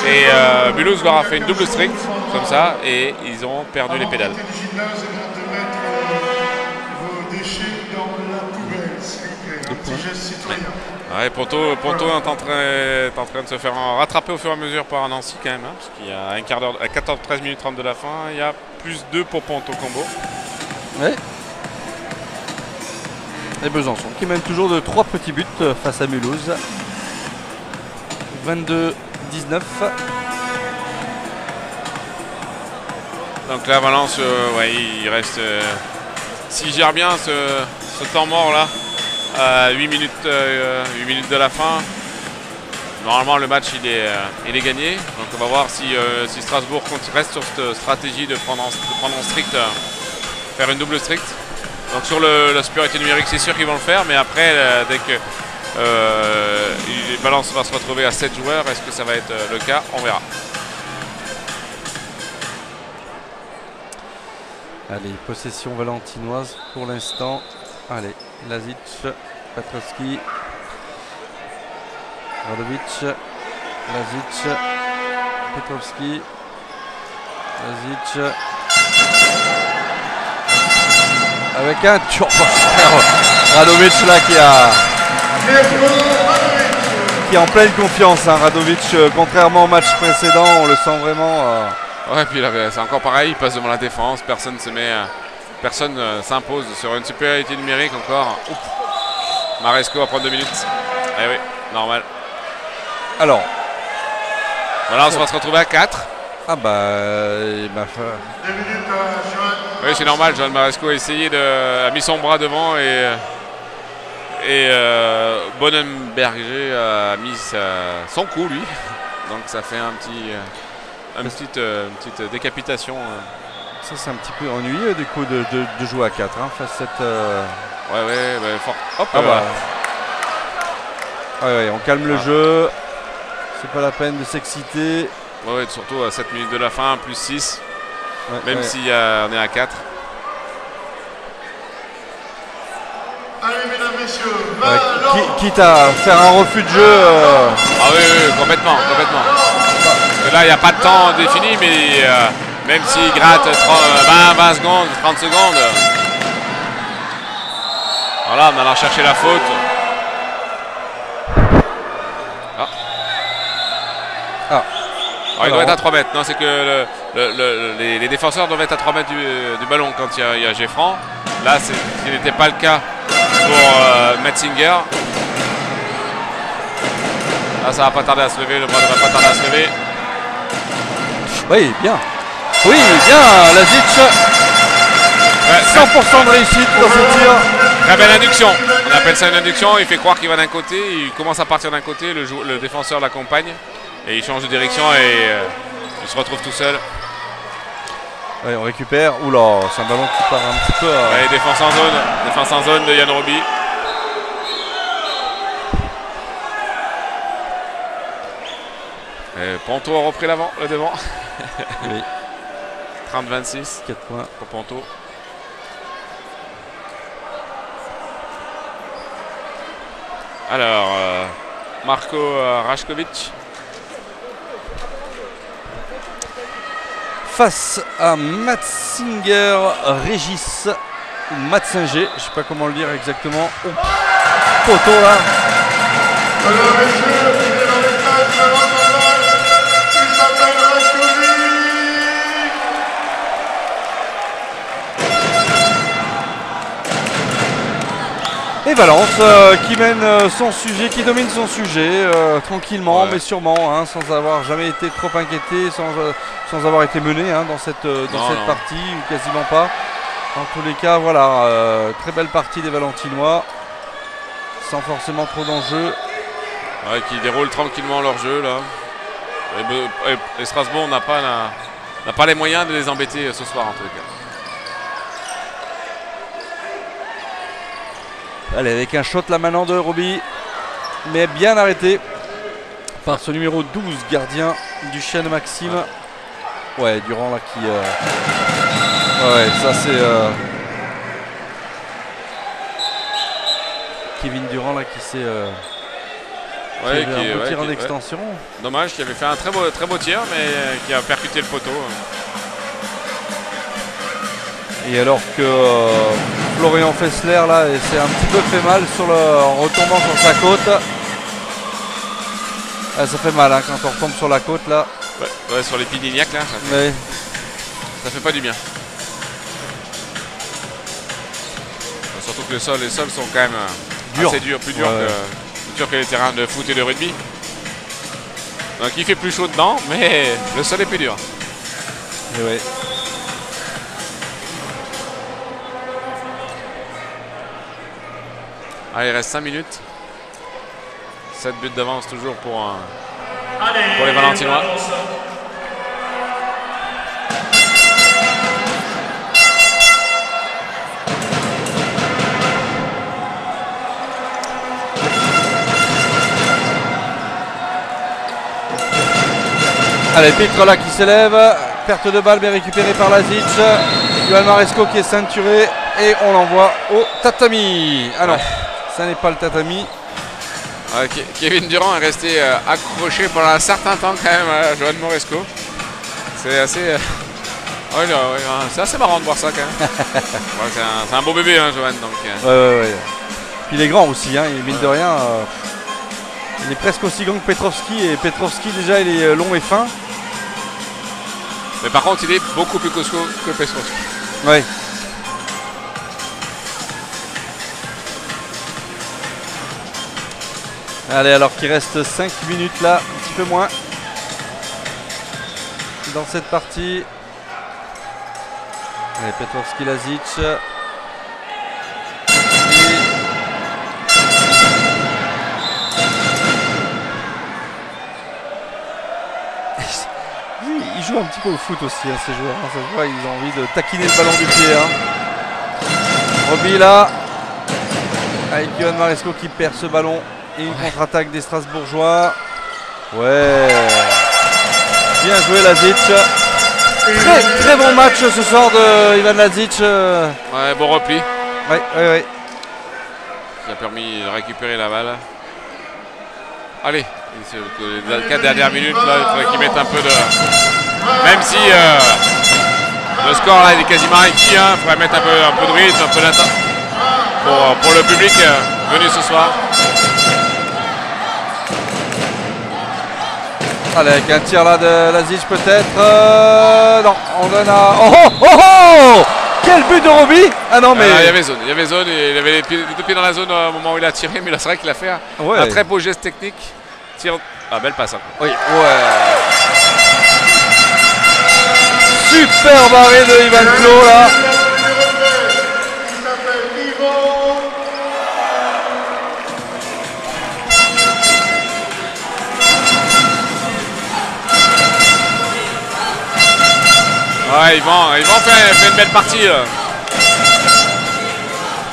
Et Mulhouse leur a fait une double strict, comme ça, et ils ont perdu les pédales. Ouais, Ponto est en train de se faire rattraper au fur et à mesure par Nancy quand même, hein, parce qu'il y a un quart d'heure, à 13 minutes 30 de la fin, il y a plus 2 pour Ponto combo. Ouais. Et Besançon qui mène toujours de 3 petits buts face à Mulhouse. 22-19. Donc là, Valence, il reste. S'il gère bien ce temps mort là. 8 minutes de la fin. Normalement le match il est gagné. Donc on va voir si Strasbourg reste sur cette stratégie de prendre en strict, faire une double strict. Donc sur la supériorité numérique c'est sûr qu'ils vont le faire, mais après dès que Valence va se retrouver à 7 joueurs, est-ce que ça va être le cas? On verra. Allez, possession valentinoise pour l'instant. Allez, Lazic, Petrovski, Radovic, Lazic, Petrovski, Lazic. Avec un Radovic là qui est en pleine confiance. Hein, Radovic, contrairement au match précédent, on le sent vraiment. Ouais, puis là, c'est encore pareil, il passe devant la défense, personne s'impose sur une supériorité numérique encore. Oups. Maresco va prendre 2 minutes. Eh oui, normal. Alors. Voilà, on va se retrouver à 4. Ah bah. Oui, c'est normal, Johan Maresco a mis son bras devant et Bonenberger a mis son coup, lui. Donc ça fait une petite décapitation. Ça c'est un petit peu ennuyeux du coup de jouer à 4 hein, face à cette. Ouais, fort. Hop, ouais, on calme le jeu. C'est pas la peine de s'exciter. Ouais, surtout à 7 minutes de la fin, plus 6. Même si on est à 4. Allez, mesdames, messieurs, quitte à faire un refus de jeu. Ah oui, complètement. Parce que là, il n'y a pas de temps défini, mais même s'il gratte 20 secondes, 30 secondes. Voilà, on allant chercher la faute. Alors, il doit être à 3 mètres. Non, c'est que les défenseurs doivent être à 3 mètres du ballon quand il y a Geffran. Là, ce qui n'était pas le cas pour Metzinger. Là, ça va pas tarder à se lever. Le bras ne va pas tarder à se lever. Oui, bien. Oui, bien, Lazic. 100% de réussite dans ce tir. Très belle induction. On appelle ça une induction. Il fait croire qu'il va d'un côté. Il commence à partir d'un côté. Le défenseur l'accompagne. Et il change de direction et il se retrouve tout seul. Ouais, on récupère. Oula, c'est un ballon qui part un petit peu. Ouais, défense en zone de Yann Roby. Et Ponto a repris le devant. Oui. 30-26. 4 points pour Ponto. Alors, Marco Rajkovic. Face à Matzinger Régis, ou Matzinger, je sais pas comment le dire exactement. Oh, poteau là. Mesdames, messieurs, il est dans les cages de l'Antoine. Il s'appelle Rajkovic. Et Valence qui mène son sujet, qui domine son sujet tranquillement, Ouais. mais sûrement, hein, sans avoir jamais été trop inquiété, sans avoir été mené hein, dans cette Non. partie, ou quasiment pas. En tous les cas, voilà, très belle partie des Valentinois, sans forcément trop d'enjeux. Ouais, qui déroulent tranquillement leur jeu là. Et Strasbourg n'a pas les moyens de les embêter ce soir en tout cas. Allez, avec un shot là maintenant de Roby, mais bien arrêté par ce numéro 12, gardien du Chêne Maxime. Ouais, Durand là qui... Ouais, ça c'est... Kevin Durand là qui s'est... Ouais, qui avait un beau tir en ouais. extension. Dommage qu'il avait fait un très beau tir, mais qui a percuté le poteau. Et alors que Florian Fessler là s'est un petit peu fait mal en retombant sur sa côte. Ah, ça fait mal hein, quand on retombe sur la côte là. Ouais, sur les Pidignac là, Mais ça fait pas du bien. Surtout que les sols sont quand même Dur. assez durs, plus durs que les terrains de foot et de rugby. Donc il fait plus chaud dedans, mais le sol est plus dur. et ouais. Allez, il reste 5 minutes. 7 buts d'avance toujours pour Allez, les Valentinois. Valence. Allez, Petrola qui s'élève, perte de balle mais récupérée par Lazic. Johan Maresco qui est ceinturé et on l'envoie au tatami. Ah non, Ouais. ça n'est pas le tatami. Kevin Durand est resté accroché pendant un certain temps quand même à Johan Moresco. C'est assez... c'est assez marrant de voir ça quand même. Ouais, c'est un beau bébé hein, Johan. Donc, Ouais. Puis il est grand aussi, hein, et mine de rien, il est presque aussi grand que Petrovski. Et Petrovski déjà il est long et fin. Mais par contre il est beaucoup plus costaud que Petrovski. Ouais. Allez, alors qu'il reste 5 minutes là, un petit peu moins dans cette partie. Allez, Petrovski, Lazic. Ils jouent un petit peu au foot aussi, hein, ces joueurs. Hein, ça se voit, ils ont envie de taquiner le ballon du pied. Hein. Roby là, avec Johan Maresco qui perd ce ballon. Et une contre-attaque des Strasbourgeois. Ouais. Bien joué Lazic. Très bon match ce soir de Ivan Lazic. Ouais, bon repli. Ouais. Qui a permis de récupérer la balle. Allez, les 4 dernières minutes là, il faudrait qu'ils mettent un peu de... Même si le score là il est quasiment acquis, hein, il faudrait mettre un peu de rythme, un peu d'attente pour le public venu ce soir. Allez, avec un tir là de Lazic peut-être. Non, on donne à... Oh quel but de Roby. Ah non mais... Il y avait zone, et il avait les deux pieds dans la zone au moment où il a tiré, mais là c'est vrai qu'il a fait un très beau geste technique. Tire... Ah, belle passe. Hein. Oui, ouais. Super barré de Ivan Klo là. Il s'appelle Yvon. Ouais, Yvan fait une belle partie.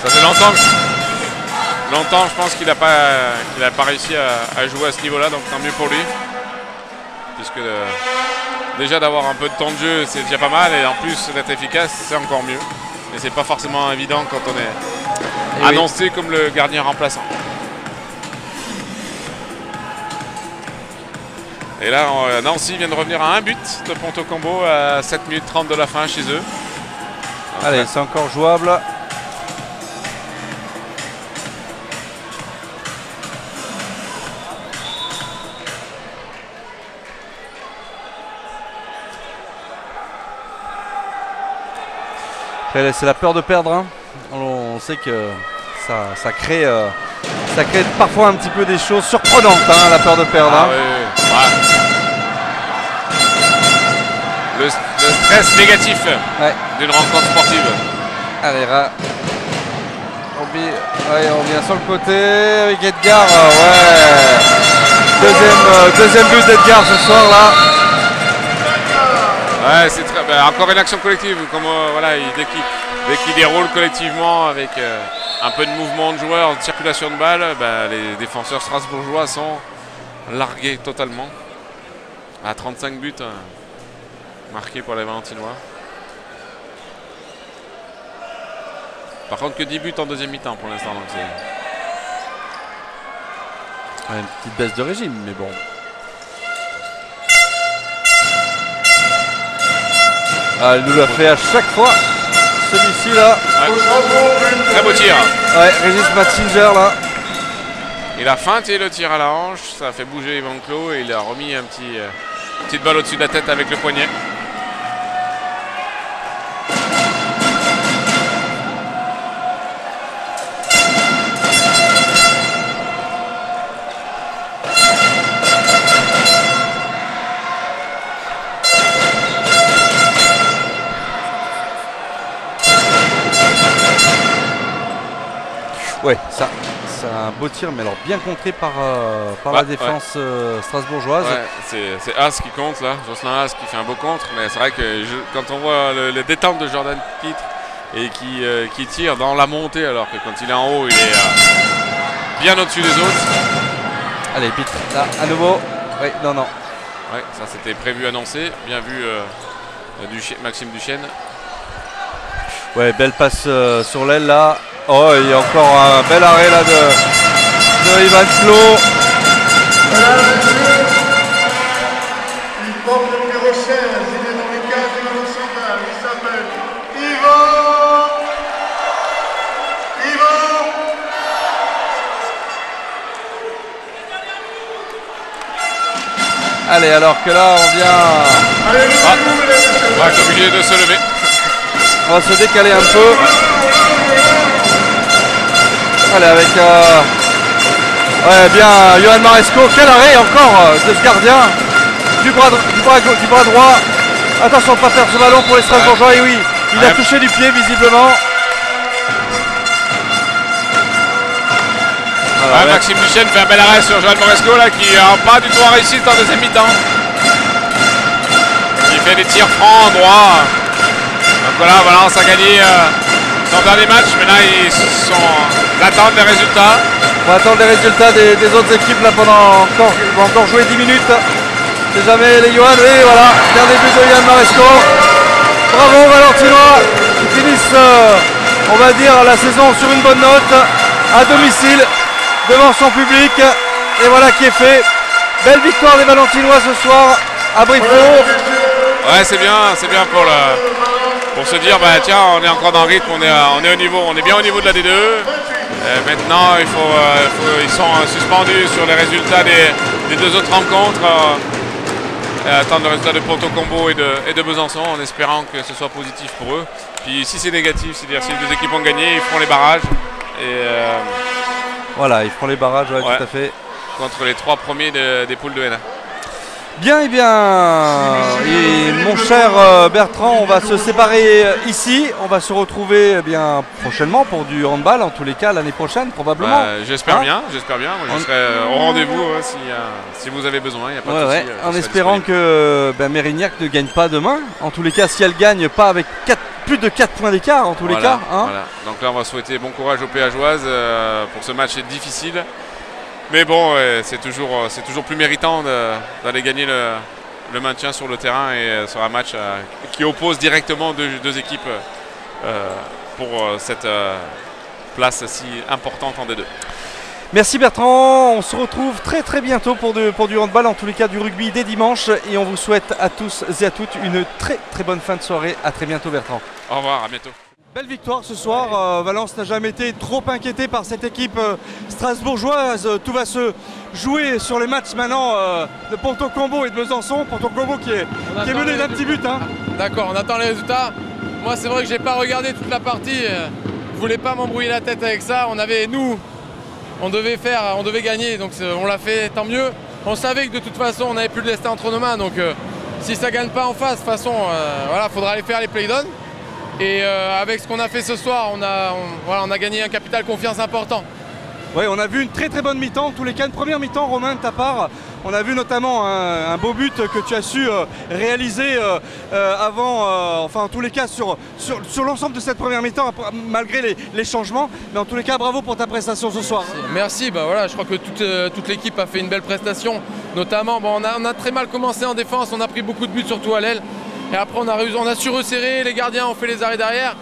Ça fait longtemps, je pense qu'il n'a pas réussi à jouer à ce niveau-là, donc tant mieux pour lui. Puisque déjà d'avoir un peu de temps de jeu, c'est déjà pas mal, et en plus d'être efficace, c'est encore mieux. Et c'est pas forcément évident quand on est annoncé comme le gardien remplaçant. Et là, Nancy vient de revenir à un but de Ponto Combo à 7 minutes 30 de la fin chez eux. Donc, allez, c'est encore jouable. C'est la peur de perdre. Hein. On sait que ça crée parfois un petit peu des choses surprenantes, hein, la peur de perdre. Ah, hein. oui, oui. Ouais. Le stress négatif d'une rencontre sportive. Allez, on revient sur le côté avec Edgar. Deuxième but d'Edgar ce soir là. Ouais, c'est très, encore une action collective. Comme, voilà, dès qu'il déroule collectivement avec un peu de mouvement de joueurs, de circulation de balles, les défenseurs strasbourgeois sont largués totalement. À 35 buts marqués pour les Valentinois. Par contre, que 10 buts en deuxième mi-temps pour l'instant. Donc c'est une petite baisse de régime, mais bon. Ah, il nous l'a fait à chaque fois. Celui-ci là. Ouais. Très beau tir. Ouais, Régis Matzinger là. Il a feinté le tir à la hanche, ça a fait bouger Yvan Clos et il a remis une petite balle au-dessus de la tête avec le poignet. Ouais, c'est un beau tir, mais alors bien contré par la défense strasbourgeoise. Ouais, c'est As qui compte là, Jocelyn As qui fait un beau contre, mais c'est vrai que quand on voit le détente de Jordan Pitre et qui tire dans la montée, alors que quand il est en haut, il est bien au-dessus des autres. Allez, Pitre, là, à nouveau. Oui, non. Ouais, ça c'était prévu, annoncé, bien vu Maxime Duchesne. Ouais, belle passe sur l'aile là. Oh, il y a encore un bel arrêt là de Yvan Clos. Il porte le numéro 16, il est dans les cases du Valence Handball, il s'appelle Yvan. Allez, alors que là on vient. Allez, on va être obligé de se lever. On va se décaler un peu. Allez, avec bien Johan Maresco. Quel arrêt encore de ce gardien du bras droit. Attention de ne pas perdre ce ballon pour les Strasbourgeois. Et oui, il a touché du pied visiblement. Voilà, Maxime Duchesne fait un bel arrêt sur Johan Maresco là, qui n'a pas du tout réussi en deuxième mi-temps. Il fait des tirs francs, droits. Donc voilà, Valence a gagné son dernier match, mais là ils attendent les résultats. On va attendre les résultats des autres équipes là pendant on va encore jouer 10 minutes. C'est jamais les Johan. Et voilà, dernier but de Johan Maresco. Bravo Valentinois qui finissent, on va dire, la saison sur une bonne note, à domicile, devant son public. Et voilà qui est fait. Belle victoire des Valentinois ce soir à Briffon. Ouais, c'est bien pour se dire, tiens, on est encore dans le rythme, on est au niveau, on est bien au niveau de la D2. Maintenant, ils sont suspendus sur les résultats des deux autres rencontres. Attendre le résultat de Ponto Combo et de Besançon, en espérant que ce soit positif pour eux. Puis si c'est négatif, c'est-à-dire si les deux équipes ont gagné, ils feront les barrages. Voilà, ils feront les barrages, ouais, tout à fait. Contre les 3 premiers des poules de N1. Bien, et mon cher Bertrand, on va se séparer ici. On va se retrouver bien prochainement pour du handball, en tous les cas l'année prochaine probablement. J'espère bien. Moi, je serai au rendez-vous si vous avez besoin. Y a pas de souci, en espérant que Mérignac ne gagne pas demain. En tous les cas, si elle gagne pas avec plus de 4 points d'écart, en tous les cas. Hein. Voilà. Donc là, on va souhaiter bon courage aux Péageoises pour ce match difficile. Mais bon, c'est toujours plus méritant d'aller gagner le maintien sur le terrain et sur un match qui oppose directement deux équipes pour cette place si importante en D2. Merci Bertrand, on se retrouve très bientôt pour du handball, en tous les cas du rugby dès dimanche, et on vous souhaite à tous et à toutes une très bonne fin de soirée. À très bientôt Bertrand. Au revoir, à bientôt. Belle victoire ce soir, Valence n'a jamais été trop inquiété par cette équipe strasbourgeoise. Tout va se jouer sur les matchs maintenant de Ponto Combo et de Besançon. Ponto Combo qui est mené d'un petit but. Hein. D'accord, on attend les résultats. Moi c'est vrai que j'ai pas regardé toute la partie, je voulais pas m'embrouiller la tête avec ça. On devait gagner, donc on l'a fait, tant mieux. On savait que de toute façon on n'avait plus le destin entre nos mains, donc si ça gagne pas en face, de toute façon, voilà, faudra aller faire les play-downs. Et avec ce qu'on a fait ce soir, on a gagné un capital confiance important. Oui, on a vu une très bonne mi-temps, en tous les cas une première mi-temps, Romain, de ta part. On a vu notamment un beau but que tu as su réaliser avant, enfin en tous les cas sur l'ensemble de cette première mi-temps, malgré les changements. Mais en tous les cas, bravo pour ta prestation ce soir. Merci, bah voilà, je crois que toute l'équipe a fait une belle prestation. Notamment, bon, on a très mal commencé en défense, on a pris beaucoup de buts, surtout à l'aile. Et après, on a su resserrer, les gardiens ont fait les arrêts derrière.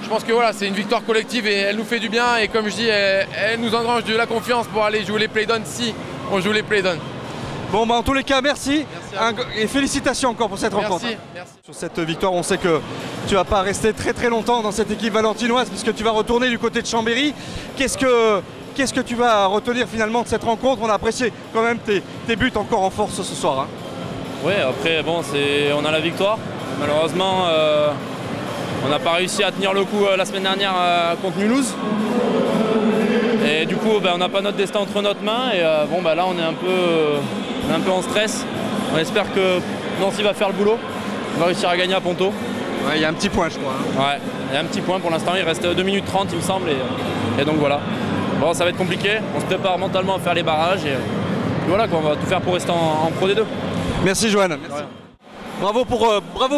Je pense que voilà, c'est une victoire collective et elle nous fait du bien. Et comme je dis, elle nous engrange de la confiance pour aller jouer les play-downs si on joue les play-downs. Bon, bah en tous les cas, merci et félicitations encore pour cette rencontre. Merci. Sur cette victoire, on sait que tu ne vas pas rester très longtemps dans cette équipe valentinoise puisque tu vas retourner du côté de Chambéry. Qu'est-ce que tu vas retenir finalement de cette rencontre? On a apprécié quand même tes buts encore en force ce soir. Hein. Oui, après, bon, on a la victoire. Malheureusement, on n'a pas réussi à tenir le coup la semaine dernière contre Mulhouse. Et du coup, on n'a pas notre destin entre nos mains. Et bon, là, on est un peu en stress. On espère que Nancy va faire le boulot. On va réussir à gagner à Ponto. Ouais, il y a un petit point, je crois. Hein. Ouais, il y a un petit point pour l'instant. Il reste 2 minutes 30, il me semble. Et donc voilà. Bon, ça va être compliqué. On se prépare mentalement à faire les barrages. Et voilà, quoi, on va tout faire pour rester en Pro D2. Merci Johan. Merci. Bravo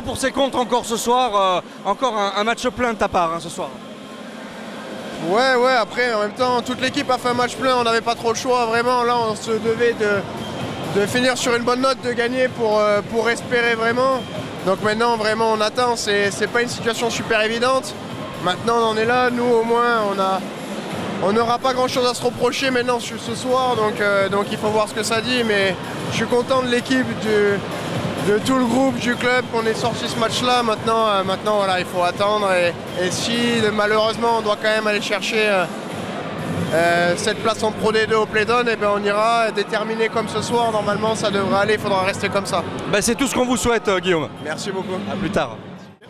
pour ces comptes encore ce soir. Encore un match plein de ta part ce soir. Ouais, après en même temps toute l'équipe a fait un match plein, on n'avait pas trop le choix vraiment. Là on se devait de finir sur une bonne note, de gagner pour espérer vraiment. Donc maintenant vraiment on attend, c'est pas une situation super évidente. Maintenant on en est là, nous au moins on n'aura pas grand chose à se reprocher maintenant ce soir, donc il faut voir ce que ça dit, mais je suis content de l'équipe, de tout le groupe, du club qu'on ait sorti ce match-là. Maintenant voilà, il faut attendre et si malheureusement on doit quand même aller chercher cette place en Pro D2 au play-down, et ben on ira déterminer comme ce soir. Normalement ça devrait aller, il faudra rester comme ça. Ben, c'est tout ce qu'on vous souhaite Guillaume. Merci beaucoup. À plus tard.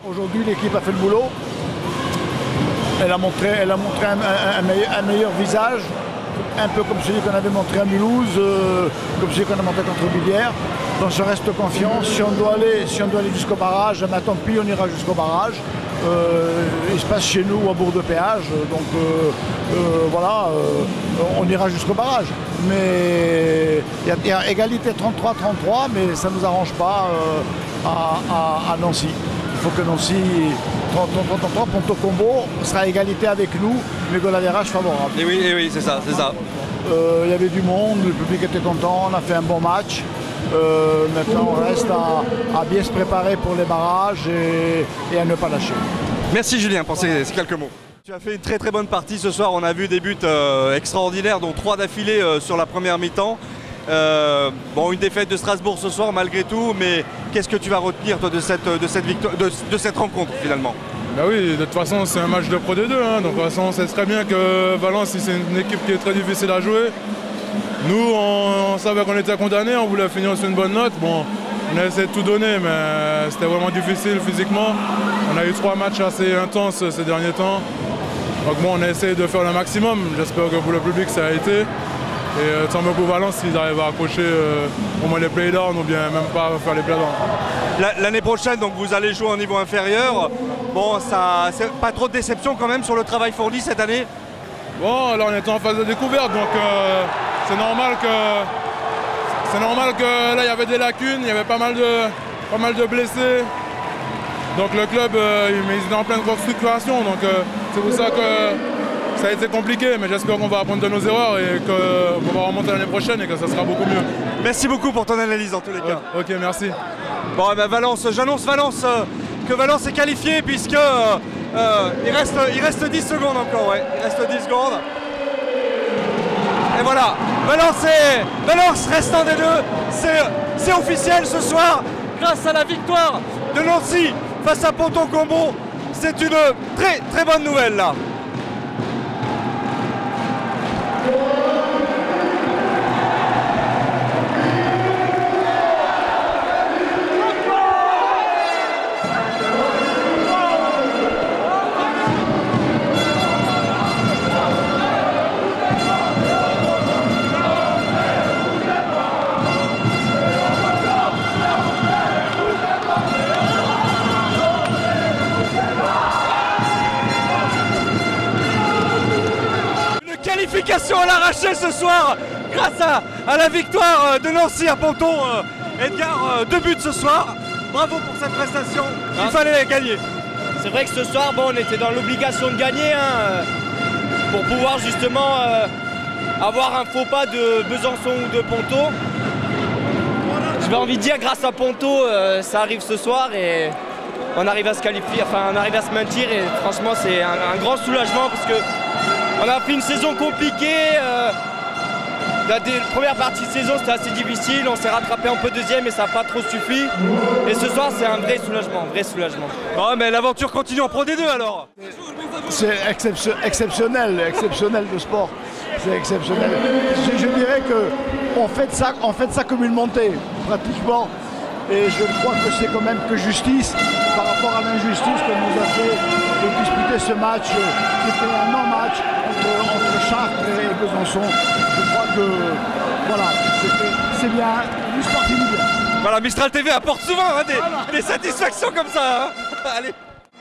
Aujourd'hui l'équipe a fait le boulot. Elle a montré un meilleur visage, un peu comme celui qu'on avait montré à Mulhouse, comme celui qu'on a montré contre Villiers. Donc je reste confiant. Si on doit aller jusqu'au barrage, tant pis, on ira jusqu'au barrage. Il se passe chez nous à Bourg de Péage, donc voilà, on ira jusqu'au barrage. Mais il y a égalité 33-33, mais ça ne nous arrange pas à Nancy. Il faut que Nancy, 33, Ponto Combo, sera à égalité avec nous, mais goal average favorable. Et oui, c'est ça. Il y avait du monde, le public était content, on a fait un bon match. Maintenant on reste à bien se préparer pour les barrages et à ne pas lâcher. Merci Julien pour ces quelques mots. Tu as fait une très bonne partie ce soir, on a vu des buts extraordinaires, dont 3 d'affilée sur la première mi-temps. Bon, une défaite de Strasbourg ce soir malgré tout, mais qu'est-ce que tu vas retenir toi, de cette victoire, de cette rencontre finalement? Bah oui, de toute façon c'est un match de Pro D2, hein, donc de toute façon on sait très bien que Valence c'est une équipe qui est très difficile à jouer. Nous on savait qu'on était condamnés, on voulait finir sur une bonne note. Bon, on a essayé de tout donner, mais c'était vraiment difficile physiquement. On a eu 3 matchs assez intenses ces derniers temps. Donc bon, on a essayé de faire le maximum. J'espère que pour le public ça a été. Et tant mieux pour Valence s'ils arrivent à accrocher au moins les play-downs ou bien même pas faire les play-downs. L'année prochaine, donc vous allez jouer au niveau inférieur. Bon, ça, c'est pas trop de déception quand même sur le travail fourni cette année? Bon, là on est en phase de découverte, donc c'est normal que là il y avait des lacunes, il y avait pas mal de blessés. Donc le club il est en pleine restructuration, donc c'est pour ça que ça a été compliqué, mais j'espère qu'on va apprendre de nos erreurs et qu'on va remonter l'année prochaine et que ça sera beaucoup mieux. Merci beaucoup pour ton analyse en tous les cas. Ok, merci. Bon, ben Valence, j'annonce Valence que Valence est qualifié puisque il reste 10 secondes encore, ouais. Il reste 10 secondes. Et voilà, Valence restant des deux, c'est officiel ce soir, grâce à la victoire de Nancy face à Ponton-Combo. C'est une très très bonne nouvelle là. Qualification à l'arraché ce soir grâce à la victoire de Nancy à Ponton. Edgar, 2 buts ce soir. Bravo pour cette prestation. Il fallait gagner. C'est vrai que ce soir, bon, on était dans l'obligation de gagner pour pouvoir justement avoir un faux pas de Besançon ou de Ponto. J'ai envie de dire, grâce à Ponto, ça arrive ce soir et on arrive à se qualifier, enfin on arrive à se maintenir et franchement c'est un grand soulagement parce que on a fait une saison compliquée. La première partie de saison c'était assez difficile, on s'est rattrapé un peu deuxième et ça n'a pas trop suffi. Et ce soir c'est un vrai soulagement, Oh mais l'aventure continue en Pro D2 alors. C'est exceptionnel le sport. C'est exceptionnel. Je dirais qu'on fait ça comme une montée, pratiquement. Et je crois que c'est quand même que justice par rapport à l'injustice qu'on nous a fait de disputer ce match qui était un non-match entre Chartres et Besançon. Je crois que voilà, c'est bien, l'histoire finit bien. Voilà, Mistral TV apporte souvent des satisfactions comme ça. Hein. Allez,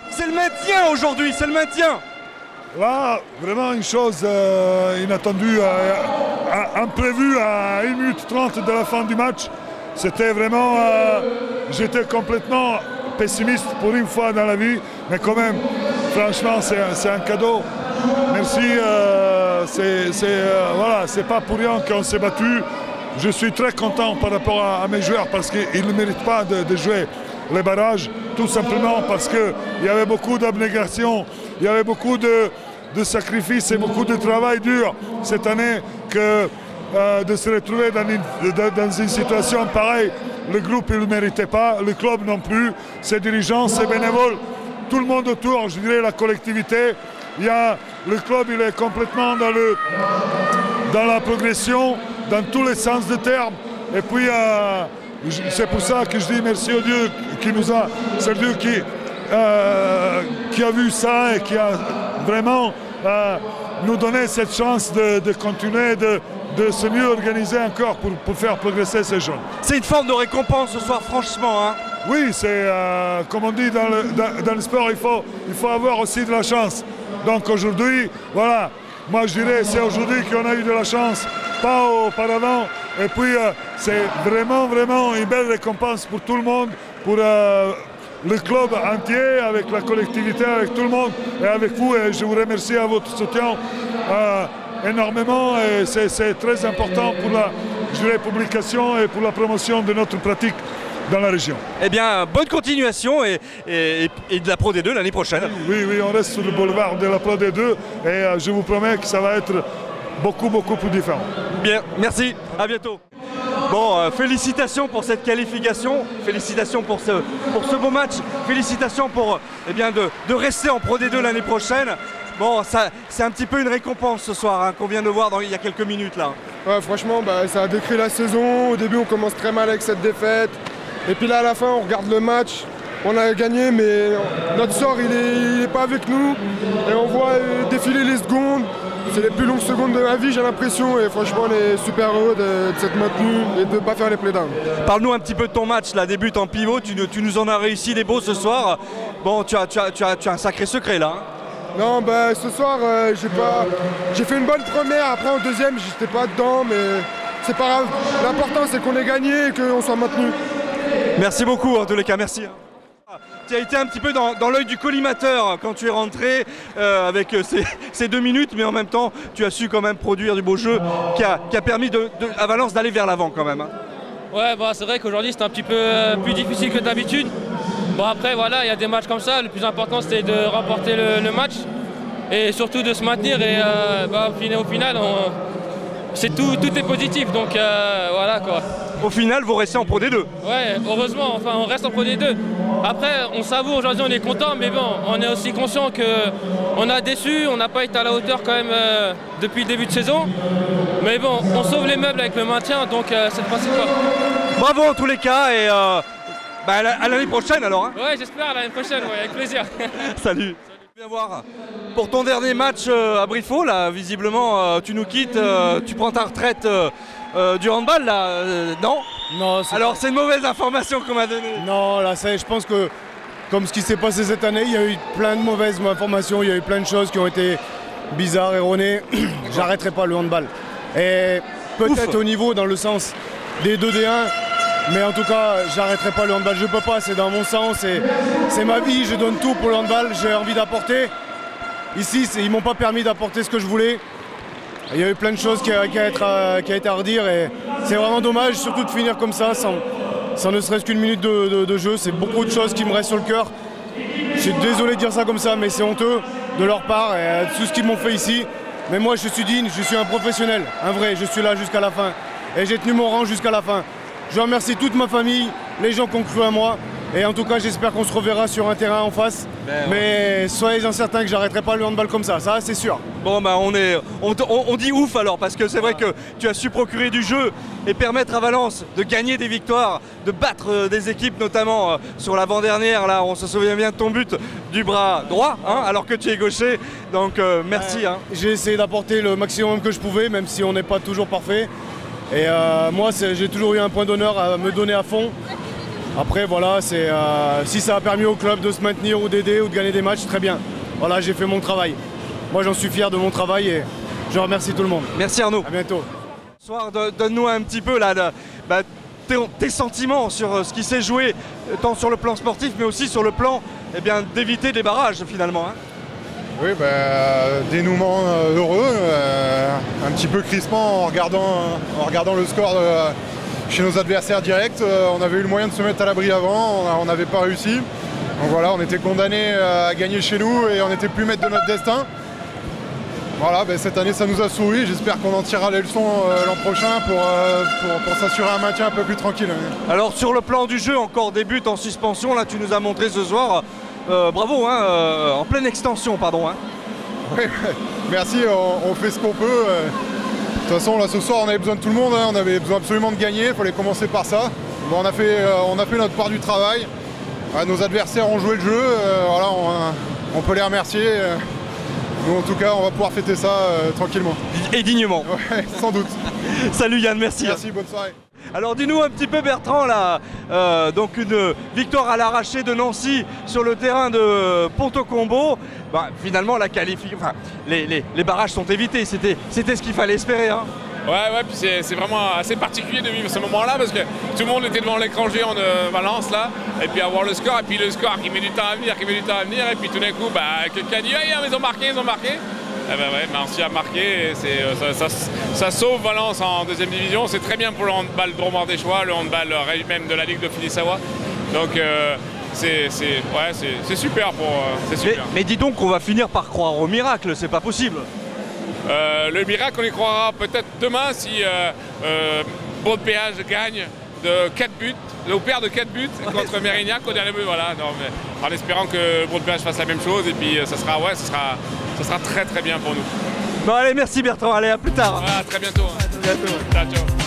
c'est le maintien aujourd'hui, c'est le maintien. Là, vraiment une chose inattendue, imprévue à 1 minute 30 de la fin du match. C'était vraiment, j'étais complètement pessimiste pour une fois dans la vie, mais quand même, franchement, c'est un cadeau. Merci, voilà, c'est pas pour rien qu'on s'est battu. Je suis très content par rapport à mes joueurs parce qu'ils ne méritent pas de jouer les barrages, tout simplement parce qu'il y avait beaucoup d'abnégation, il y avait beaucoup de sacrifices et beaucoup de travail dur cette année que de se retrouver dans une situation pareille. Le groupe il ne le méritait pas, le club non plus, ses dirigeants, ses bénévoles, tout le monde autour, je dirais la collectivité. Le club il est complètement dans la progression, dans tous les sens du terme. Et puis c'est pour ça que je dis merci au Dieu qui nous a, c'est Dieu qui a vu ça et qui a vraiment nous donné cette chance de continuer, de se mieux organiser encore pour faire progresser ces jeunes. C'est une forme de récompense ce soir, franchement. Hein. Oui, c'est comme on dit dans le sport, il faut avoir aussi de la chance. Donc aujourd'hui, voilà, moi je dirais c'est aujourd'hui qu'on a eu de la chance, pas auparavant. Et puis c'est vraiment une belle récompense pour tout le monde, pour le club entier, avec la collectivité, avec tout le monde et avec vous. Et je vous remercie à votre soutien énormément et c'est très important pour la publication et pour la promotion de notre pratique dans la région. Eh bien, bonne continuation et de la Pro D2 l'année prochaine. Oui, on reste sur le boulevard de la Pro D2 et je vous promets que ça va être beaucoup plus différent. Bien, merci, à bientôt. Bon, félicitations pour cette qualification, félicitations pour ce beau match, félicitations pour de rester en Pro D2 l'année prochaine. Bon, c'est un petit peu une récompense ce soir hein, qu'on vient de voir il y a quelques minutes là. Ouais, franchement, ça a décrit la saison. Au début, on commence très mal avec cette défaite. Et puis là, à la fin, on regarde le match. On a gagné, mais notre sort, il est pas avec nous. Et on voit défiler les secondes. C'est les plus longues secondes de ma vie, j'ai l'impression. Et franchement, on est super heureux de s'être maintenu et de ne pas faire les playdowns. Parle-nous un petit peu de ton match, là, débute en pivot. Tu nous en as réussi des beaux ce soir. Bon, tu as un sacré secret là. Hein. Non, ce soir, j'ai fait une bonne première. Après, en deuxième, j'étais pas dedans, mais c'est pas grave. L'important, c'est qu'on ait gagné et qu'on soit maintenu. Merci beaucoup, en tous les cas, merci. Tu as été un petit peu dans l'œil du collimateur quand tu es rentré avec ces 2 minutes, mais en même temps, tu as su quand même produire du beau jeu qui a permis à Valence d'aller vers l'avant quand même. Hein. Ouais, c'est vrai qu'aujourd'hui, c'était un petit peu plus difficile que d'habitude. Bon après voilà, il y a des matchs comme ça, le plus important c'était de remporter le match et surtout de se maintenir et au final tout est positif, donc voilà quoi. Au final, vous restez en Pro D2. Ouais, heureusement, enfin on reste en Pro D2. Après, on savoure, aujourd'hui on est content, mais bon, on est aussi conscient qu'on a déçu, on n'a pas été à la hauteur quand même depuis le début de saison. Mais bon, on sauve les meubles avec le maintien, donc c'est le principal. Bravo en tous les cas et à l'année prochaine alors. Hein. Ouais, j'espère à l'année prochaine, ouais, avec plaisir. Salut. Viens voir. Pour ton dernier match à Briffault, là, visiblement, tu nous quittes, tu prends ta retraite du handball, là, non? Non. Alors, c'est une mauvaise information qu'on m'a donnée. Non, là, je pense que, comme ce qui s'est passé cette année, il y a eu plein de mauvaises informations, il y a eu plein de choses qui ont été bizarres, erronées. J'arrêterai pas le handball. Et peut-être au niveau, dans le sens des 2D1, mais en tout cas, j'arrêterai pas le handball. Je peux pas, c'est dans mon sens, c'est ma vie, je donne tout pour le handball, j'ai envie d'apporter. Ici, ils m'ont pas permis d'apporter ce que je voulais. Il y a eu plein de choses qui a été à redire et c'est vraiment dommage, surtout de finir comme ça, sans ne serait-ce qu'une minute de jeu. C'est beaucoup de choses qui me restent sur le cœur. Je suis désolé de dire ça comme ça, mais c'est honteux de leur part et de tout ce qu'ils m'ont fait ici. Mais moi, je suis digne, je suis un professionnel, un vrai, je suis là jusqu'à la fin. Et j'ai tenu mon rang jusqu'à la fin. Je remercie toute ma famille, les gens qui ont cru à moi. Et en tout cas, j'espère qu'on se reverra sur un terrain en face. Mais soyez-en certains que j'arrêterai pas le handball comme ça c'est sûr. Bon, on dit ouf alors, parce que c'est vrai que tu as su procurer du jeu et permettre à Valence de gagner des victoires, de battre des équipes, notamment sur l'avant-dernière. Là, on se souvient bien de ton but du bras droit, hein, alors que tu es gaucher. Donc, merci. Hein. J'ai essayé d'apporter le maximum que je pouvais, même si on n'est pas toujours parfait. Et moi, j'ai toujours eu un point d'honneur à me donner à fond. Après, voilà, si ça a permis au club de se maintenir ou d'aider ou de gagner des matchs, très bien. Voilà, j'ai fait mon travail. Moi, j'en suis fier de mon travail et je remercie tout le monde. Merci Arnaud. À bientôt. Ce soir, donne-nous un petit peu là, tes sentiments sur ce qui s'est joué, tant sur le plan sportif, mais aussi sur le plan d'éviter des barrages finalement. Hein. Oui, dénouement heureux, un petit peu crispant en regardant le score chez nos adversaires directs. On avait eu le moyen de se mettre à l'abri avant, on n'avait pas réussi. Donc voilà, on était condamnés à gagner chez nous et on n'était plus maître de notre destin. Voilà, cette année ça nous a souri, j'espère qu'on en tirera les leçons l'an prochain pour s'assurer un maintien un peu plus tranquille. Alors sur le plan du jeu, encore des buts en suspension, là tu nous as montré ce soir. Bravo, hein, en pleine extension, pardon. Hein. Oui, merci, on fait ce qu'on peut. De toute façon, là, ce soir, on avait besoin de tout le monde, hein, on avait besoin absolument de gagner, il fallait commencer par ça. Bon, on a fait notre part du travail. Nos adversaires ont joué le jeu, voilà, on peut les remercier. Nous, en tout cas, on va pouvoir fêter ça tranquillement. Et dignement. Ouais, sans doute. Salut Yann, merci. Merci, bonne soirée. Alors dis-nous un petit peu Bertrand là, donc une victoire à l'arraché de Nancy sur le terrain de Ponto-Combo. Finalement la les barrages sont évités, c'était ce qu'il fallait espérer. Hein. Ouais, puis c'est vraiment assez particulier de vivre ce moment-là parce que tout le monde était devant l'écran géant de Valence là, et puis avoir le score, et puis le score qui met du temps à venir, et puis tout d'un coup, quelqu'un dit ils ont marqué. Nancy a marqué, et ça sauve Valence en deuxième division. C'est très bien pour le handball dromardéchois, le handball même de la Ligue de Filissawa. Donc c'est super c'est super. Mais dis donc qu'on va finir par croire au miracle, c'est pas possible. Le miracle, on y croira peut-être demain si Beaude-Péage gagne de 4 buts, au paire de 4 buts contre Mérignac au dernier but. Voilà, en espérant que Beaude-Péage fasse la même chose, et puis ça sera très très bien pour nous. Bon allez, merci Bertrand, allez à plus tard. À très bientôt. À bientôt. Ciao.